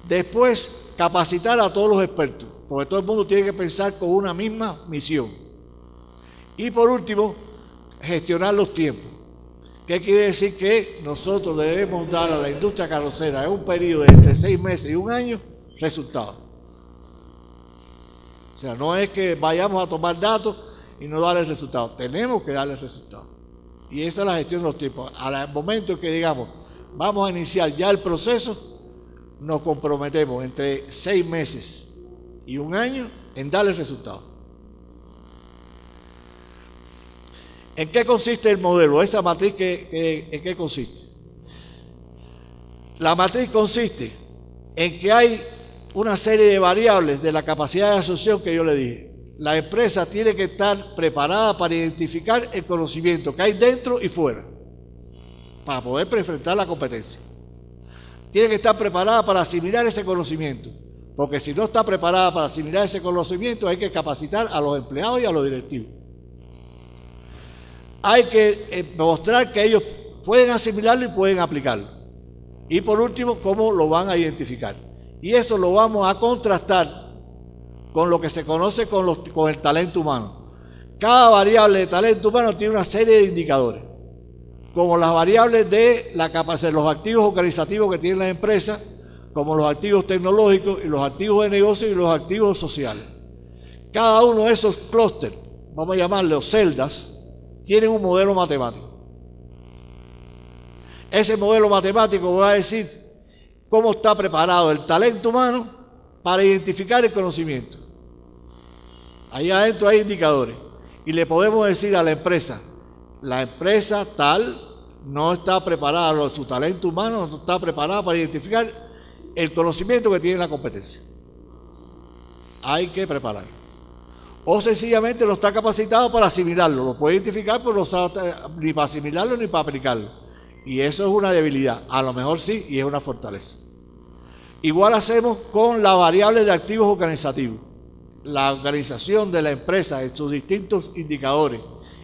Después, capacitar a todos los expertos, porque todo el mundo tiene que pensar con una misma misión. Y por último, gestionar los tiempos. ¿Qué quiere decir? Que nosotros debemos dar a la industria carrocera en un periodo de entre 6 meses y un año resultados. O sea, no es que vayamos a tomar datos y no darle resultados. Tenemos que darle resultados. Y esa es la gestión de los tiempos. Al momento en que digamos, vamos a iniciar ya el proceso, nos comprometemos entre 6 meses y un año en darle resultados. ¿En qué consiste el modelo? Esa matriz, ¿en qué consiste? La matriz consiste en que hay una serie de variables de la capacidad de absorción que yo le dije. La empresa tiene que estar preparada para identificar el conocimiento que hay dentro y fuera, para poder enfrentar la competencia. Tiene que estar preparada para asimilar ese conocimiento, porque si no está preparada para asimilar ese conocimiento, hay que capacitar a los empleados y a los directivos. hay que mostrar que ellos pueden asimilarlo y pueden aplicarlo. Y por último, cómo lo van a identificar. Y eso lo vamos a contrastar con lo que se conoce con el talento humano. Cada variable de talento humano tiene una serie de indicadores, como las variables de la capacidad, los activos organizativos que tienen las empresas, como los activos tecnológicos y los activos de negocio y los activos sociales. Cada uno de esos clústeres, vamos a llamarlos celdas, tienen un modelo matemático. Ese modelo matemático va a decir cómo está preparado el talento humano para identificar el conocimiento. Ahí adentro hay indicadores y le podemos decir a la empresa tal no está preparada, su talento humano no está preparado para identificar el conocimiento que tiene la competencia. Hay que prepararlo. O sencillamente no está capacitado para asimilarlo, lo puede identificar, pero no sabe ni para asimilarlo ni para aplicarlo. Y eso es una debilidad, a lo mejor sí, y es una fortaleza. Igual hacemos con la variable de activos organizativos. La organización de la empresa en sus distintos indicadores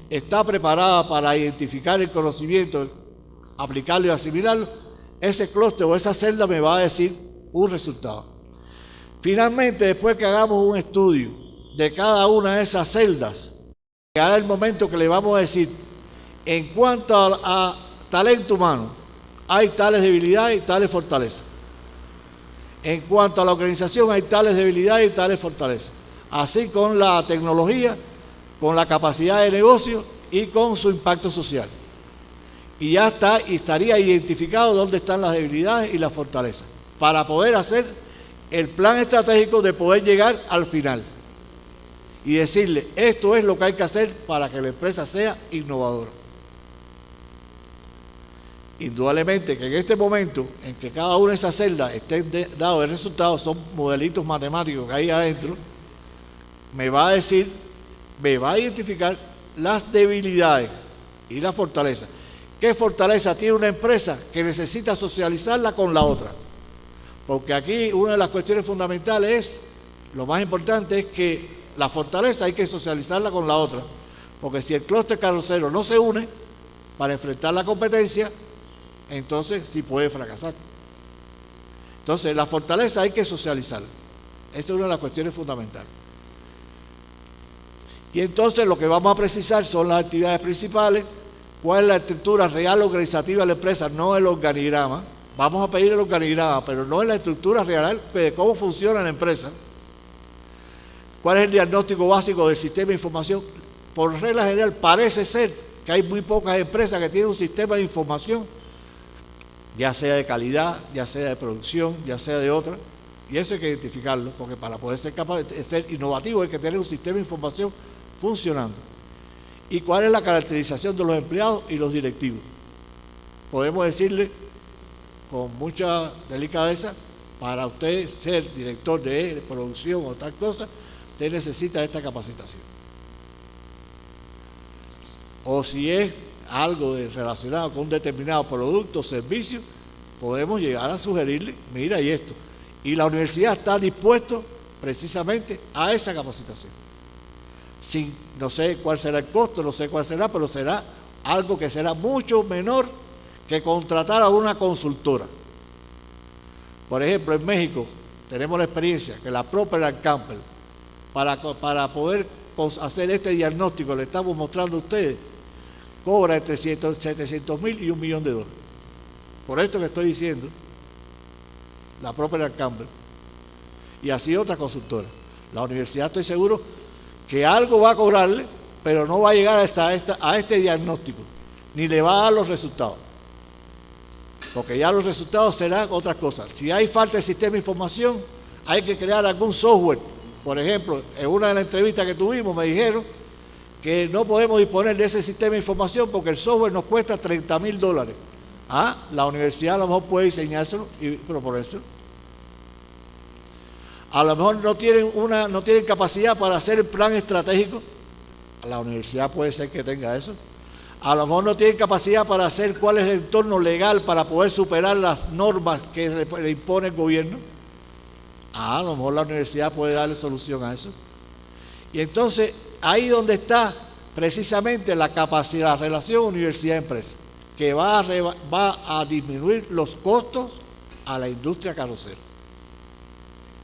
está preparada para identificar el conocimiento, aplicarlo y asimilarlo. Ese clúster o esa celda me va a decir un resultado. Finalmente, después que hagamos un estudio de cada una de esas celdas, llegará el momento que le vamos a decir, en cuanto a talento humano, hay tales debilidades y tales fortalezas. En cuanto a la organización, hay tales debilidades y tales fortalezas. Así con la tecnología, con la capacidad de negocio y con su impacto social. Y ya está, y estaría identificado dónde están las debilidades y las fortalezas, para poder hacer el plan estratégico de poder llegar al final. Y decirle, esto es lo que hay que hacer para que la empresa sea innovadora. Indudablemente que en este momento en que cada una de esas celdas estén dados de resultados, son modelitos matemáticos que hay adentro, me va a decir, me va a identificar las debilidades y las fortalezas. ¿Qué fortaleza tiene una empresa que necesita socializarla con la otra? Porque aquí una de las cuestiones fundamentales es, lo más importante es que la fortaleza hay que socializarla con la otra, porque si el clúster carrocero no se une para enfrentar la competencia, entonces sí puede fracasar. Entonces la fortaleza hay que socializarla. Esa es una de las cuestiones fundamentales. Y entonces lo que vamos a precisar son las actividades principales, cuál es la estructura real organizativa de la empresa, no el organigrama. Vamos a pedir el organigrama, pero no es la estructura real de cómo funciona la empresa. ¿Cuál es el diagnóstico básico del sistema de información? Por regla general, parece ser que hay muy pocas empresas que tienen un sistema de información, ya sea de calidad, ya sea de producción, ya sea de otra, y eso hay que identificarlo, porque para poder ser capaz de ser innovativo hay que tener un sistema de información funcionando. ¿Y cuál es la caracterización de los empleados y los directivos? Podemos decirle con mucha delicadeza, para usted ser director de producción o tal cosa, usted necesita esta capacitación. O si es algo relacionado con un determinado producto o servicio, podemos llegar a sugerirle, mira y esto. Y la universidad está dispuesto precisamente a esa capacitación. No sé cuál será el costo, no sé cuál será, pero será algo que será mucho menor que contratar a una consultora. Por ejemplo, en México tenemos la experiencia que la Procter & Gamble, para poder hacer este diagnóstico, le estamos mostrando a ustedes, cobra entre 700,000 y $1 millón. Por esto que estoy diciendo, la Procter & Gamble, y así otra consultora. La universidad, estoy seguro que algo va a cobrarle, pero no va a llegar a este diagnóstico, ni le va a dar los resultados. Porque ya los resultados serán otras cosas. Si hay falta de sistema de información, hay que crear algún software. Por ejemplo, en una de las entrevistas que tuvimos me dijeron que no podemos disponer de ese sistema de información porque el software nos cuesta $30,000. La universidad a lo mejor puede diseñárselo y proponérselo. A lo mejor no tienen capacidad para hacer el plan estratégico. La universidad puede ser que tenga eso. A lo mejor no tienen capacidad para hacer cuál es el entorno legal para poder superar las normas que le impone el gobierno. A lo mejor la universidad puede darle solución a eso. Y entonces, ahí donde está precisamente la capacidad, la relación universidad-empresa, que va a disminuir los costos a la industria carrocera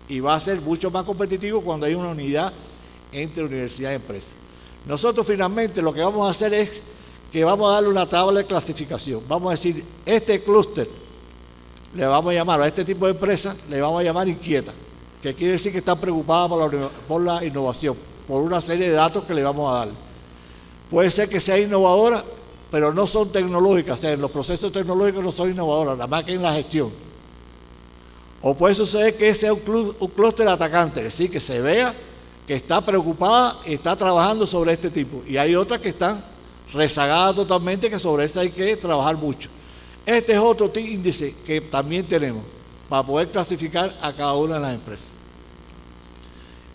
y va a ser mucho más competitivo cuando hay una unidad entre universidad y empresa. Nosotros finalmente lo que vamos a hacer es que vamos a darle una tabla de clasificación. Vamos a decir, este clúster le vamos a llamar a este tipo de empresa, le vamos a llamar inquieta, que quiere decir que está preocupada por la innovación, por una serie de datos que le vamos a dar. Puede ser que sea innovadora, pero no son tecnológicas, o sea, en los procesos tecnológicos no son innovadoras, nada más que en la gestión. O puede suceder que sea un clúster atacante, es decir, que se vea que está preocupada y está trabajando sobre este tipo. Y hay otras que están rezagadas totalmente, que sobre eso hay que trabajar mucho. Este es otro índice que también tenemos para poder clasificar a cada una de las empresas.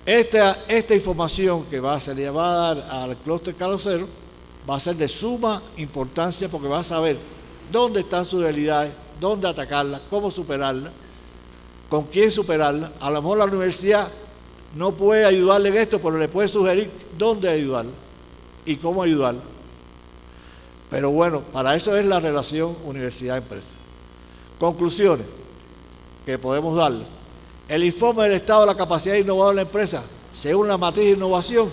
Esta información que se le va a dar al clúster carrocero va a ser de suma importancia porque va a saber dónde están sus debilidades, dónde atacarlas, cómo superarlas, con quién superarlas. A lo mejor la universidad no puede ayudarle en esto, pero le puede sugerir dónde ayudarla y cómo ayudarla. Pero bueno, para eso es la relación universidad-empresa. Conclusiones que podemos darle. El informe del estado de la capacidad innovadora de la empresa, según la matriz de innovación,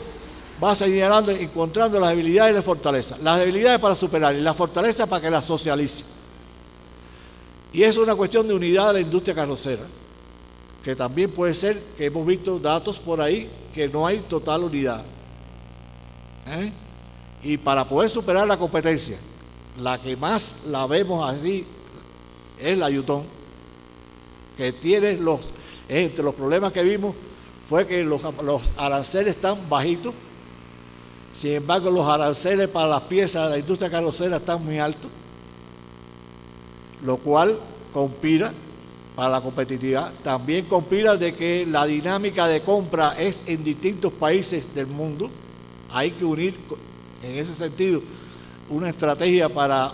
va señalando, encontrando las debilidades y las fortalezas. Las debilidades para superar y las fortalezas para que las socialice. Y es una cuestión de unidad de la industria carrocera, que también puede ser que hemos visto datos por ahí que no hay total unidad. Y para poder superar la competencia, la que más la vemos así es la Yutón, que tiene entre los problemas que vimos fue que los aranceles están bajitos. Sin embargo, los aranceles para las piezas de la industria carrocera están muy altos, lo cual conspira para la competitividad. También conspira de que la dinámica de compra es en distintos países del mundo. Hay que unir, en ese sentido, una estrategia para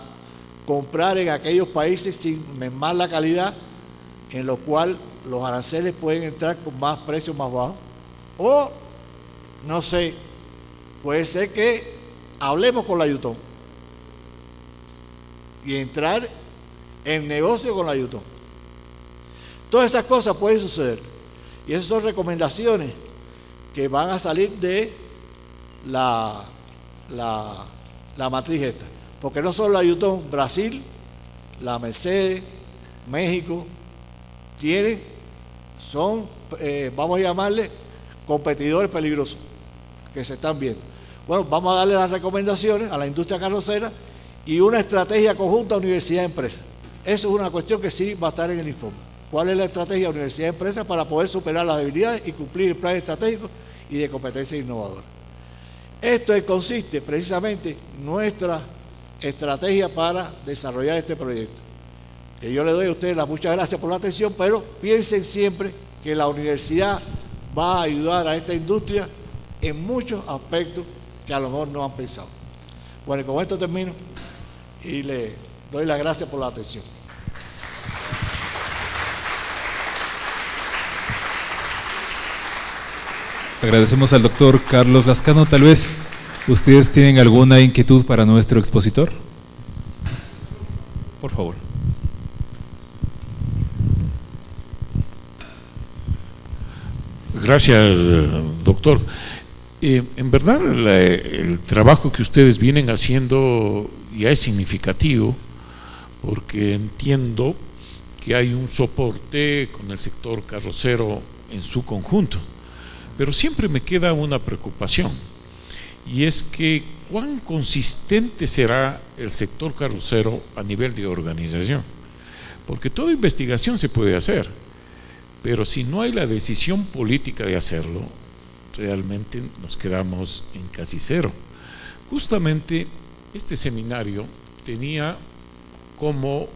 comprar en aquellos países sin mermar la calidad, en lo cual los aranceles pueden entrar con más precios más bajos. O, no sé, puede ser que hablemos con la Yutón y entrar en negocio con la Yutón. Todas esas cosas pueden suceder. Y esas son recomendaciones que van a salir de la matriz esta. Porque no solo la Yutón, Brasil, la Mercedes, México, son, vamos a llamarle, competidores peligrosos que se están viendo. Bueno, vamos a darle las recomendaciones a la industria carrocera y una estrategia conjunta universidad-empresa. Eso es una cuestión que sí va a estar en el informe. ¿Cuál es la estrategia universidad-empresa para poder superar las debilidades y cumplir el plan estratégico y de competencia innovadora? Esto consiste precisamente en nuestra estrategia para desarrollar este proyecto. Que yo le doy a ustedes las muchas gracias por la atención, pero piensen siempre que la universidad va a ayudar a esta industria en muchos aspectos que a lo mejor no han pensado. Bueno, y con esto termino y le doy las gracias por la atención. Agradecemos al doctor Carlos Lascano. Tal vez ustedes tienen alguna inquietud para nuestro expositor. Por favor. Gracias, doctor. En verdad, el trabajo que ustedes vienen haciendo ya es significativo, porque entiendo que hay un soporte con el sector carrocero en su conjunto. Pero siempre me queda una preocupación, y es que cuán consistente será el sector carrocero a nivel de organización. Porque toda investigación se puede hacer, pero si no hay la decisión política de hacerlo, realmente nos quedamos en casi cero. Justamente este seminario tenía como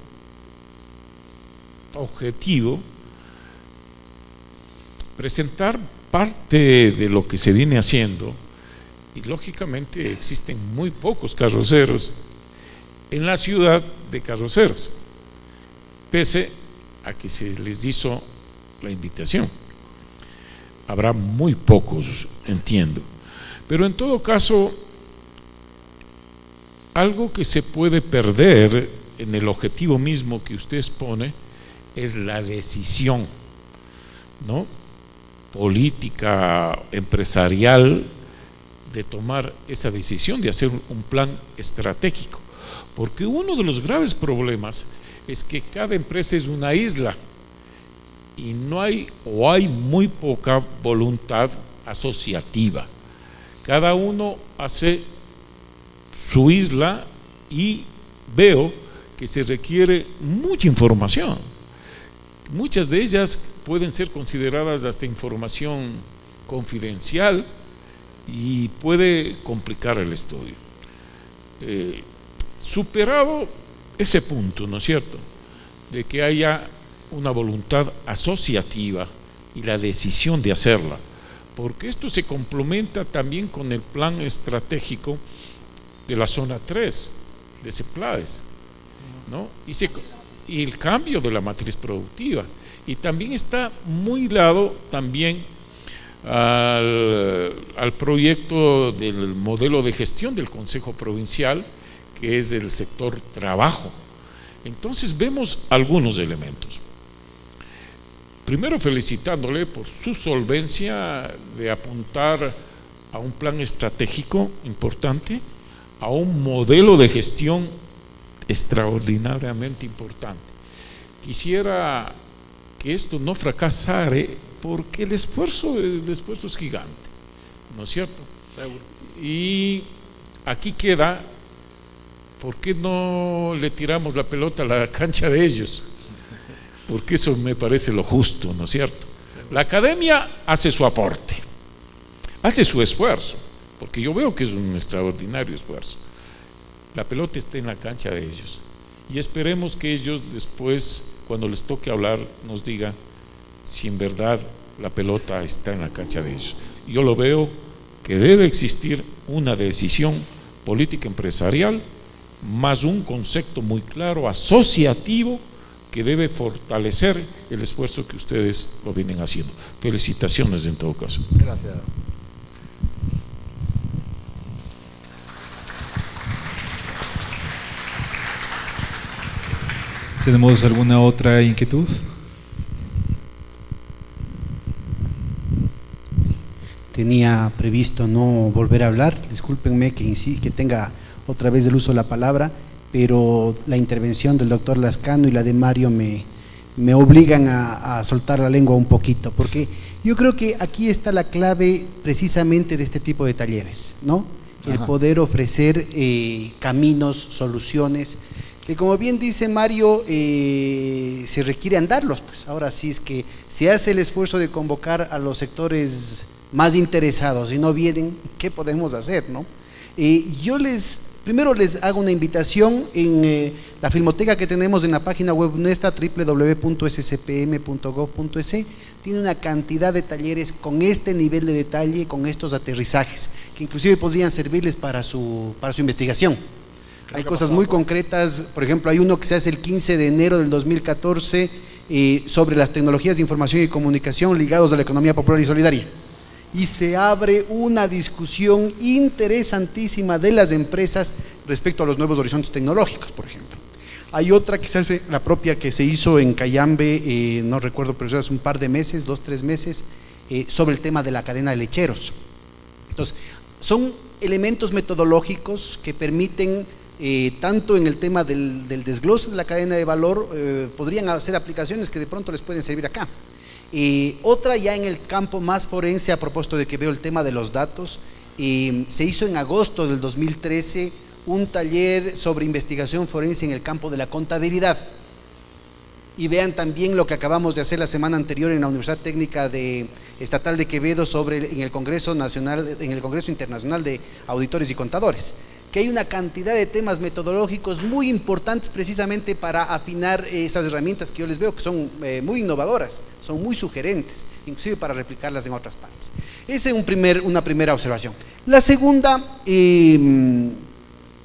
objetivo presentar parte de lo que se viene haciendo, y lógicamente existen muy pocos carroceros en la ciudad de carroceros, pese a que se les hizo la invitación. Habrá muy pocos, entiendo, pero en todo caso algo que se puede perder en el objetivo mismo que usted expone es la decisión, ¿no?, política, empresarial, de tomar esa decisión de hacer un plan estratégico, porque uno de los graves problemas es que cada empresa es una isla y no hay, o hay muy poca voluntad asociativa. Cada uno hace su isla y veo que se requiere mucha información. Muchas de ellas pueden ser consideradas hasta información confidencial y puede complicar el estudio. Superado ese punto, ¿no es cierto?, de que haya una voluntad asociativa y la decisión de hacerla, porque esto se complementa también con el plan estratégico de la zona 3 de CEPLADES, ¿no?, y el cambio de la matriz productiva, y también está muy ligado también al proyecto del modelo de gestión del Consejo Provincial, que es el sector trabajo. Entonces vemos algunos elementos. Primero, felicitándole por su solvencia de apuntar a un plan estratégico importante, a un modelo de gestión extraordinariamente importante. Quisiera que esto no fracasara, porque el esfuerzo es gigante, ¿no es cierto? Seguro. Y aquí queda, ¿por qué no le tiramos la pelota a la cancha de ellos? Porque eso me parece lo justo, ¿no es cierto? La academia hace su aporte, hace su esfuerzo, porque yo veo que es un extraordinario esfuerzo. La pelota está en la cancha de ellos, y esperemos que ellos después, cuando les toque hablar, nos digan si en verdad la pelota está en la cancha de ellos. Yo lo veo que debe existir una decisión política empresarial, más un concepto muy claro asociativo, que debe fortalecer el esfuerzo que ustedes lo vienen haciendo. Felicitaciones en todo caso. Gracias. ¿Tenemos alguna otra inquietud? Tenía previsto no volver a hablar, discúlpenme que tenga otra vez el uso de la palabra, pero la intervención del doctor Lascano y la de Mario me obligan a soltar la lengua un poquito, porque yo creo que aquí está la clave precisamente de este tipo de talleres, ¿no? El poder ofrecer caminos, soluciones, que como bien dice Mario, se requiere andarlos, pues. Ahora sí, es que se hace el esfuerzo de convocar a los sectores más interesados y no vienen, ¿qué podemos hacer, no? Yo primero les hago una invitación en la filmoteca que tenemos en la página web nuestra, www.scpm.gov.es. Tiene una cantidad de talleres con este nivel de detalle, con estos aterrizajes, que inclusive podrían servirles para su investigación. Hay cosas muy concretas, por ejemplo, hay uno que se hace el 15 de enero del 2014 sobre las tecnologías de información y comunicación ligados a la economía popular y solidaria. Y se abre una discusión interesantísima de las empresas respecto a los nuevos horizontes tecnológicos, por ejemplo. Hay otra que se hace, la propia que se hizo en Cayambe, no recuerdo, pero hace un par de meses, 2-3 meses, sobre el tema de la cadena de lecheros. Entonces, son elementos metodológicos que permiten, tanto en el tema del desglose de la cadena de valor, podrían hacer aplicaciones que de pronto les pueden servir acá. Otra ya en el campo más forense, a propósito de que veo el tema de los datos, se hizo en agosto del 2013 un taller sobre investigación forense en el campo de la contabilidad. Y vean también lo que acabamos de hacer la semana anterior en la Universidad Técnica Estatal de Quevedo en el Congreso Internacional de Auditores y Contadores, que hay una cantidad de temas metodológicos muy importantes precisamente para afinar esas herramientas que yo les veo que son muy innovadoras, son muy sugerentes, inclusive para replicarlas en otras partes. Esa es una primera observación. La segunda,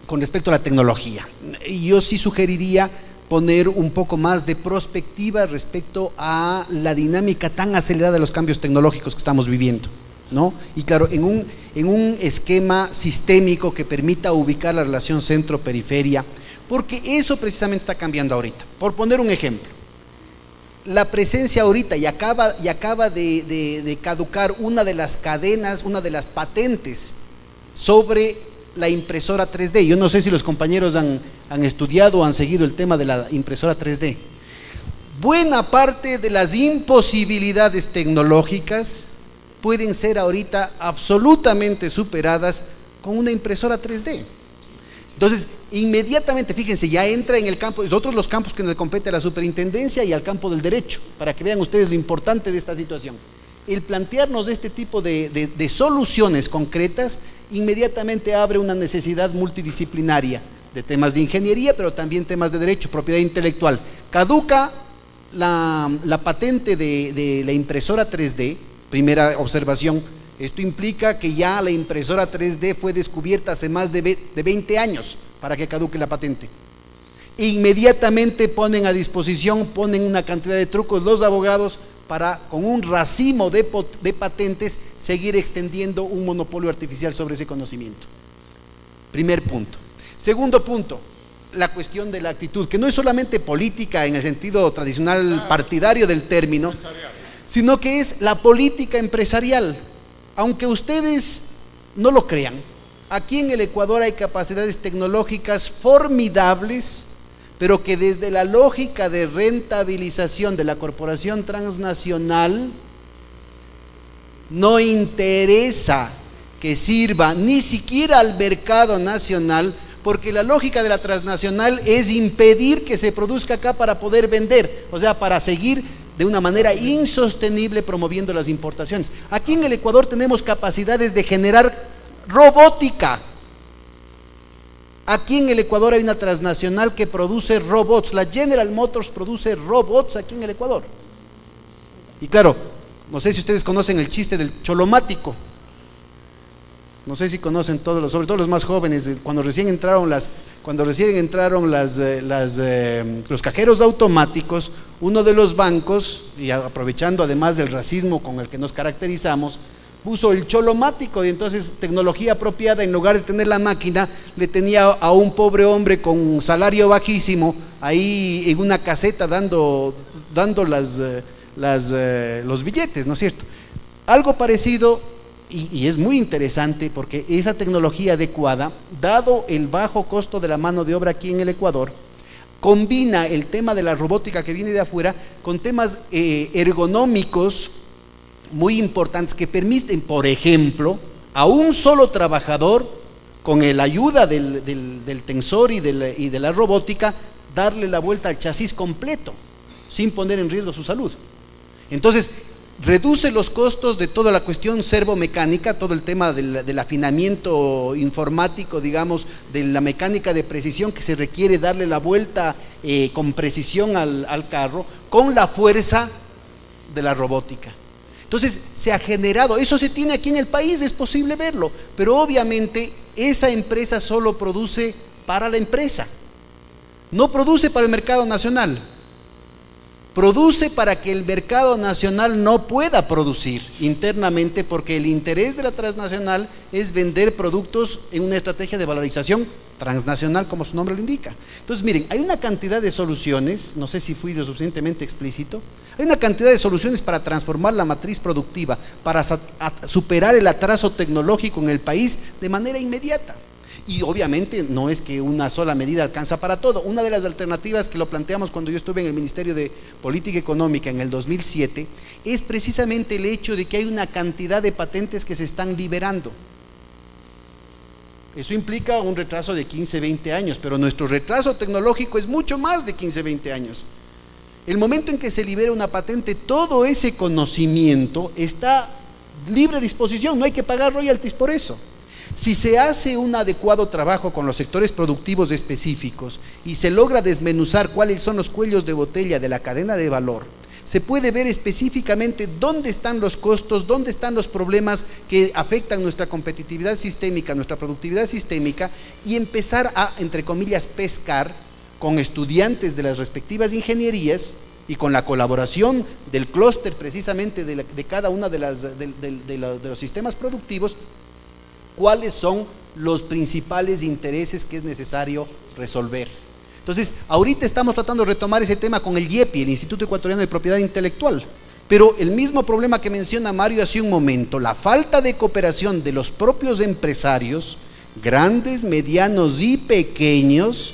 con respecto a la tecnología, yo sí sugeriría poner un poco más de prospectiva respecto a la dinámica tan acelerada de los cambios tecnológicos que estamos viviendo. ¿no? Y claro, en un esquema sistémico que permita ubicar la relación centro-periferia, porque eso precisamente está cambiando ahorita. Por poner un ejemplo, la presencia ahorita, y acaba de caducar una de las cadenas, una de las patentes sobre la impresora 3D. Yo no sé si los compañeros han estudiado o han seguido el tema de la impresora 3D. Buena parte de las imposibilidades tecnológicas pueden ser ahorita absolutamente superadas con una impresora 3D. Entonces, inmediatamente, fíjense, ya entra en el campo, es otro de los campos que le compete a la superintendencia y al campo del derecho, para que vean ustedes lo importante de esta situación. El plantearnos este tipo de soluciones concretas, inmediatamente abre una necesidad multidisciplinaria de temas de ingeniería, pero también temas de derecho, propiedad intelectual. Caduca la patente de la impresora 3D, primera observación. Esto implica que ya la impresora 3D fue descubierta hace más de 20 años para que caduque la patente. Inmediatamente ponen a disposición, ponen una cantidad de trucos los abogados para, con un racimo de patentes, seguir extendiendo un monopolio artificial sobre ese conocimiento. Primer punto. Segundo punto, la cuestión de la actitud, que no es solamente política en el sentido tradicional partidario del término, sino que es la política empresarial. Aunque ustedes no lo crean, aquí en el Ecuador hay capacidades tecnológicas formidables, pero que desde la lógica de rentabilización de la corporación transnacional no interesa que sirva ni siquiera al mercado nacional, porque la lógica de la transnacional es impedir que se produzca acá para poder vender, o sea, para seguir de una manera insostenible promoviendo las importaciones. Aquí en el Ecuador tenemos capacidades de generar robótica. Aquí en el Ecuador hay una transnacional que produce robots. La General Motors produce robots aquí en el Ecuador. Y claro, no sé si ustedes conocen el chiste del cholomático. No sé si conocen todos, sobre todo los más jóvenes, cuando recién entraron los cajeros automáticos, uno de los bancos, y aprovechando además del racismo con el que nos caracterizamos, puso el cholomático, y entonces tecnología apropiada, en lugar de tener la máquina, le tenía a un pobre hombre con un salario bajísimo ahí en una caseta dando los billetes, ¿no es cierto? Algo parecido. Y es muy interesante porque esa tecnología adecuada, dado el bajo costo de la mano de obra aquí en el Ecuador, combina el tema de la robótica que viene de afuera con temas ergonómicos muy importantes que permiten, por ejemplo, a un solo trabajador, con la ayuda del tensor y de la robótica, darle la vuelta al chasis completo, sin poner en riesgo su salud. Entonces, reduce los costos de toda la cuestión servomecánica, todo el tema del afinamiento informático, digamos, de la mecánica de precisión que se requiere darle la vuelta con precisión al carro, con la fuerza de la robótica. Entonces se ha generado, eso se tiene aquí en el país, es posible verlo, pero obviamente esa empresa solo produce para la empresa, no produce para el mercado nacional. Produce para que el mercado nacional no pueda producir internamente, porque el interés de la transnacional es vender productos en una estrategia de valorización transnacional, como su nombre lo indica. Entonces, miren, hay una cantidad de soluciones, no sé si fui lo suficientemente explícito, hay una cantidad de soluciones para transformar la matriz productiva, para superar el atraso tecnológico en el país de manera inmediata. Y obviamente no es que una sola medida alcanza para todo. Una de las alternativas que lo planteamos cuando yo estuve en el Ministerio de Política Económica en el 2007 es precisamente el hecho de que hay una cantidad de patentes que se están liberando. Eso implica un retraso de 15, 20 años, pero nuestro retraso tecnológico es mucho más de 15, 20 años. El momento en que se libera una patente, todo ese conocimiento está libre disposición, no hay que pagar royalties por eso. Si se hace un adecuado trabajo con los sectores productivos específicos y se logra desmenuzar cuáles son los cuellos de botella de la cadena de valor, se puede ver específicamente dónde están los costos, dónde están los problemas que afectan nuestra competitividad sistémica, nuestra productividad sistémica, y empezar a, entre comillas, pescar con estudiantes de las respectivas ingenierías y con la colaboración del clúster precisamente de cada una de los sistemas productivos, cuáles son los principales intereses que es necesario resolver. Entonces, ahorita estamos tratando de retomar ese tema con el IEPI, el Instituto Ecuatoriano de Propiedad Intelectual, pero el mismo problema que menciona Mario hace un momento, la falta de cooperación de los propios empresarios, grandes, medianos y pequeños,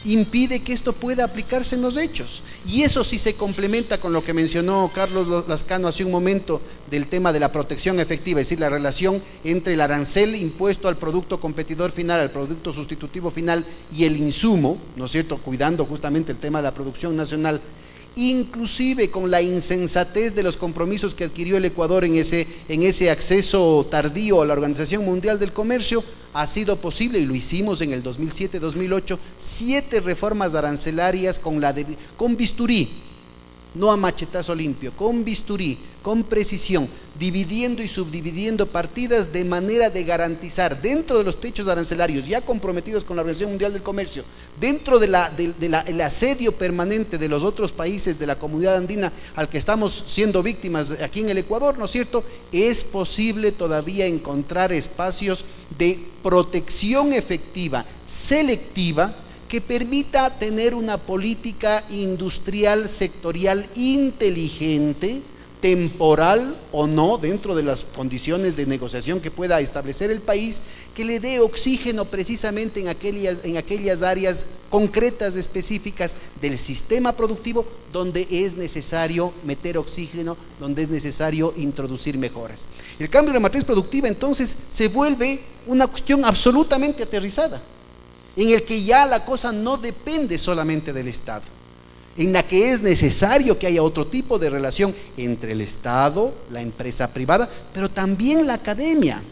impide que esto pueda aplicarse en los hechos. Y eso sí se complementa con lo que mencionó Carlos Lascano hace un momento del tema de la protección efectiva, es decir, la relación entre el arancel impuesto al producto competidor final, al producto sustitutivo final y el insumo, ¿no es cierto?, cuidando justamente el tema de la producción nacional, inclusive con la insensatez de los compromisos que adquirió el Ecuador en ese acceso tardío a la Organización Mundial del Comercio. Ha sido posible, y lo hicimos en el 2007-2008, 7 reformas arancelarias con bisturí, no a machetazo limpio, con bisturí, con precisión, dividiendo y subdividiendo partidas de manera de garantizar dentro de los techos arancelarios ya comprometidos con la Organización Mundial del Comercio, dentro el asedio permanente de los otros países de la comunidad andina al que estamos siendo víctimas aquí en el Ecuador, ¿no es cierto?, es posible todavía encontrar espacios de protección efectiva, selectiva, que permita tener una política industrial sectorial inteligente, temporal o no, dentro de las condiciones de negociación que pueda establecer el país, que le dé oxígeno precisamente en aquellas áreas concretas, específicas del sistema productivo, donde es necesario meter oxígeno, donde es necesario introducir mejoras. El cambio de la matriz productiva entonces se vuelve una cuestión absolutamente aterrizada, en el que ya la cosa no depende solamente del Estado, en la que es necesario que haya otro tipo de relación entre el Estado, la empresa privada, pero también la academia,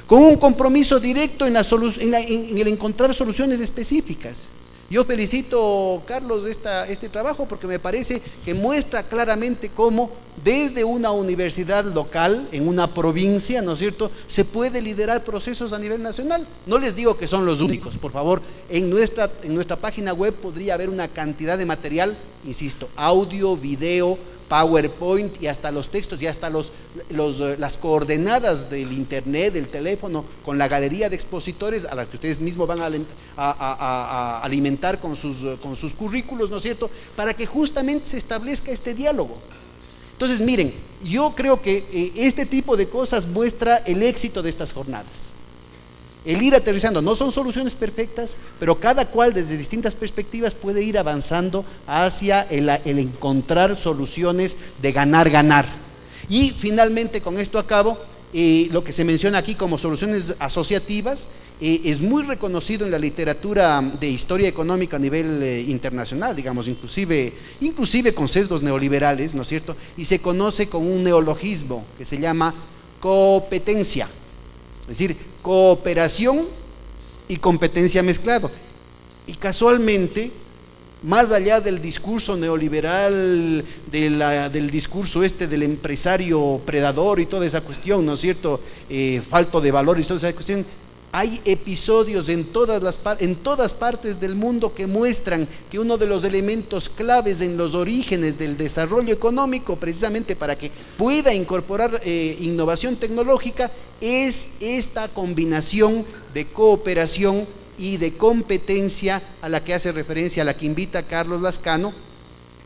con un compromiso directo en el encontrar soluciones específicas. Yo felicito, Carlos, este trabajo, porque me parece que muestra claramente cómo desde una universidad local, en una provincia, ¿no es cierto?, se puede liderar procesos a nivel nacional. No les digo que son los únicos, por favor, en nuestra página web podría haber una cantidad de material, insisto, audio, video, PowerPoint y hasta los textos y hasta las coordenadas del internet, del teléfono, con la galería de expositores a la que ustedes mismos van a alimentar con sus currículos, ¿no es cierto?, para que justamente se establezca este diálogo. Entonces, miren, yo creo que este tipo de cosas muestra el éxito de estas jornadas. El ir aterrizando, no son soluciones perfectas, pero cada cual desde distintas perspectivas puede ir avanzando hacia el encontrar soluciones de ganar. Y finalmente, con esto acabo, lo que se menciona aquí como soluciones asociativas, es muy reconocido en la literatura de historia económica a nivel internacional, digamos, inclusive con sesgos neoliberales, ¿no es cierto?, y se conoce con un neologismo que se llama competencia. Es decir, cooperación y competencia mezclado. Y casualmente, más allá del discurso neoliberal, del discurso del empresario predador y toda esa cuestión, ¿no es cierto?, falto de valores y toda esa cuestión, hay episodios en todas partes del mundo que muestran que uno de los elementos claves en los orígenes del desarrollo económico, precisamente para que pueda incorporar innovación tecnológica, es esta combinación de cooperación y de competencia a la que hace referencia, a la que invita Carlos Lascano,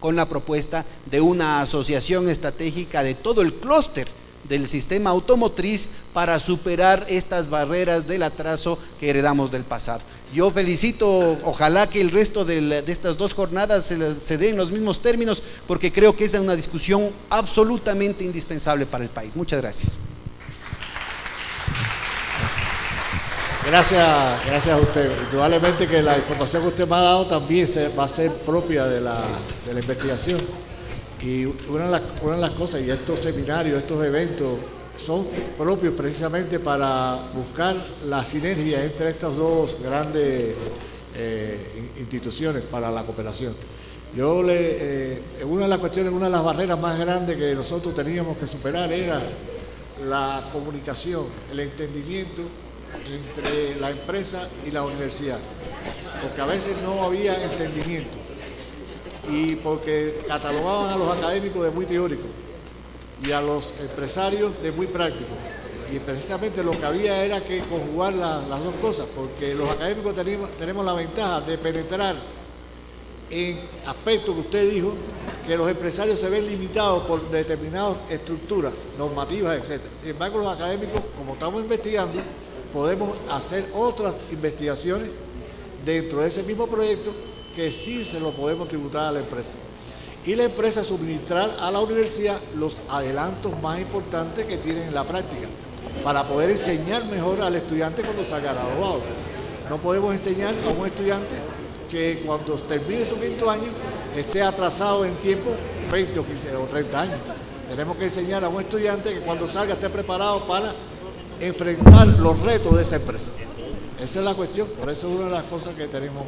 con la propuesta de una asociación estratégica de todo el clúster del sistema automotriz para superar estas barreras del atraso que heredamos del pasado. Yo felicito, ojalá que el resto de estas dos jornadas se den en los mismos términos, porque creo que es una discusión absolutamente indispensable para el país. Muchas gracias. Gracias a usted. Indudablemente que la información que usted me ha dado también va a ser propia de la investigación. Y una de las cosas, y estos seminarios, estos eventos, son propios precisamente para buscar la sinergia entre estas dos grandes instituciones para la cooperación. Una de las barreras más grandes que nosotros teníamos que superar era la comunicación, el entendimiento entre la empresa y la universidad, porque a veces no había entendimiento. y porque catalogaban a los académicos de muy teóricos y a los empresarios de muy prácticos. Y precisamente lo que había era que conjugar las dos cosas, porque los académicos tenemos la ventaja de penetrar en aspectos que usted dijo, que los empresarios se ven limitados por determinadas estructuras, normativas, etc. Sin embargo, los académicos, como estamos investigando, podemos hacer otras investigaciones dentro de ese mismo proyecto que sí se lo podemos tributar a la empresa. Y la empresa suministrar a la universidad los adelantos más importantes que tienen en la práctica, para poder enseñar mejor al estudiante cuando salga graduado. No podemos enseñar a un estudiante que cuando termine su quinto año esté atrasado en tiempo 20 o 15 o 30 años. Tenemos que enseñar a un estudiante que cuando salga esté preparado para enfrentar los retos de esa empresa. Esa es la cuestión, por eso es una de las cosas que tenemos.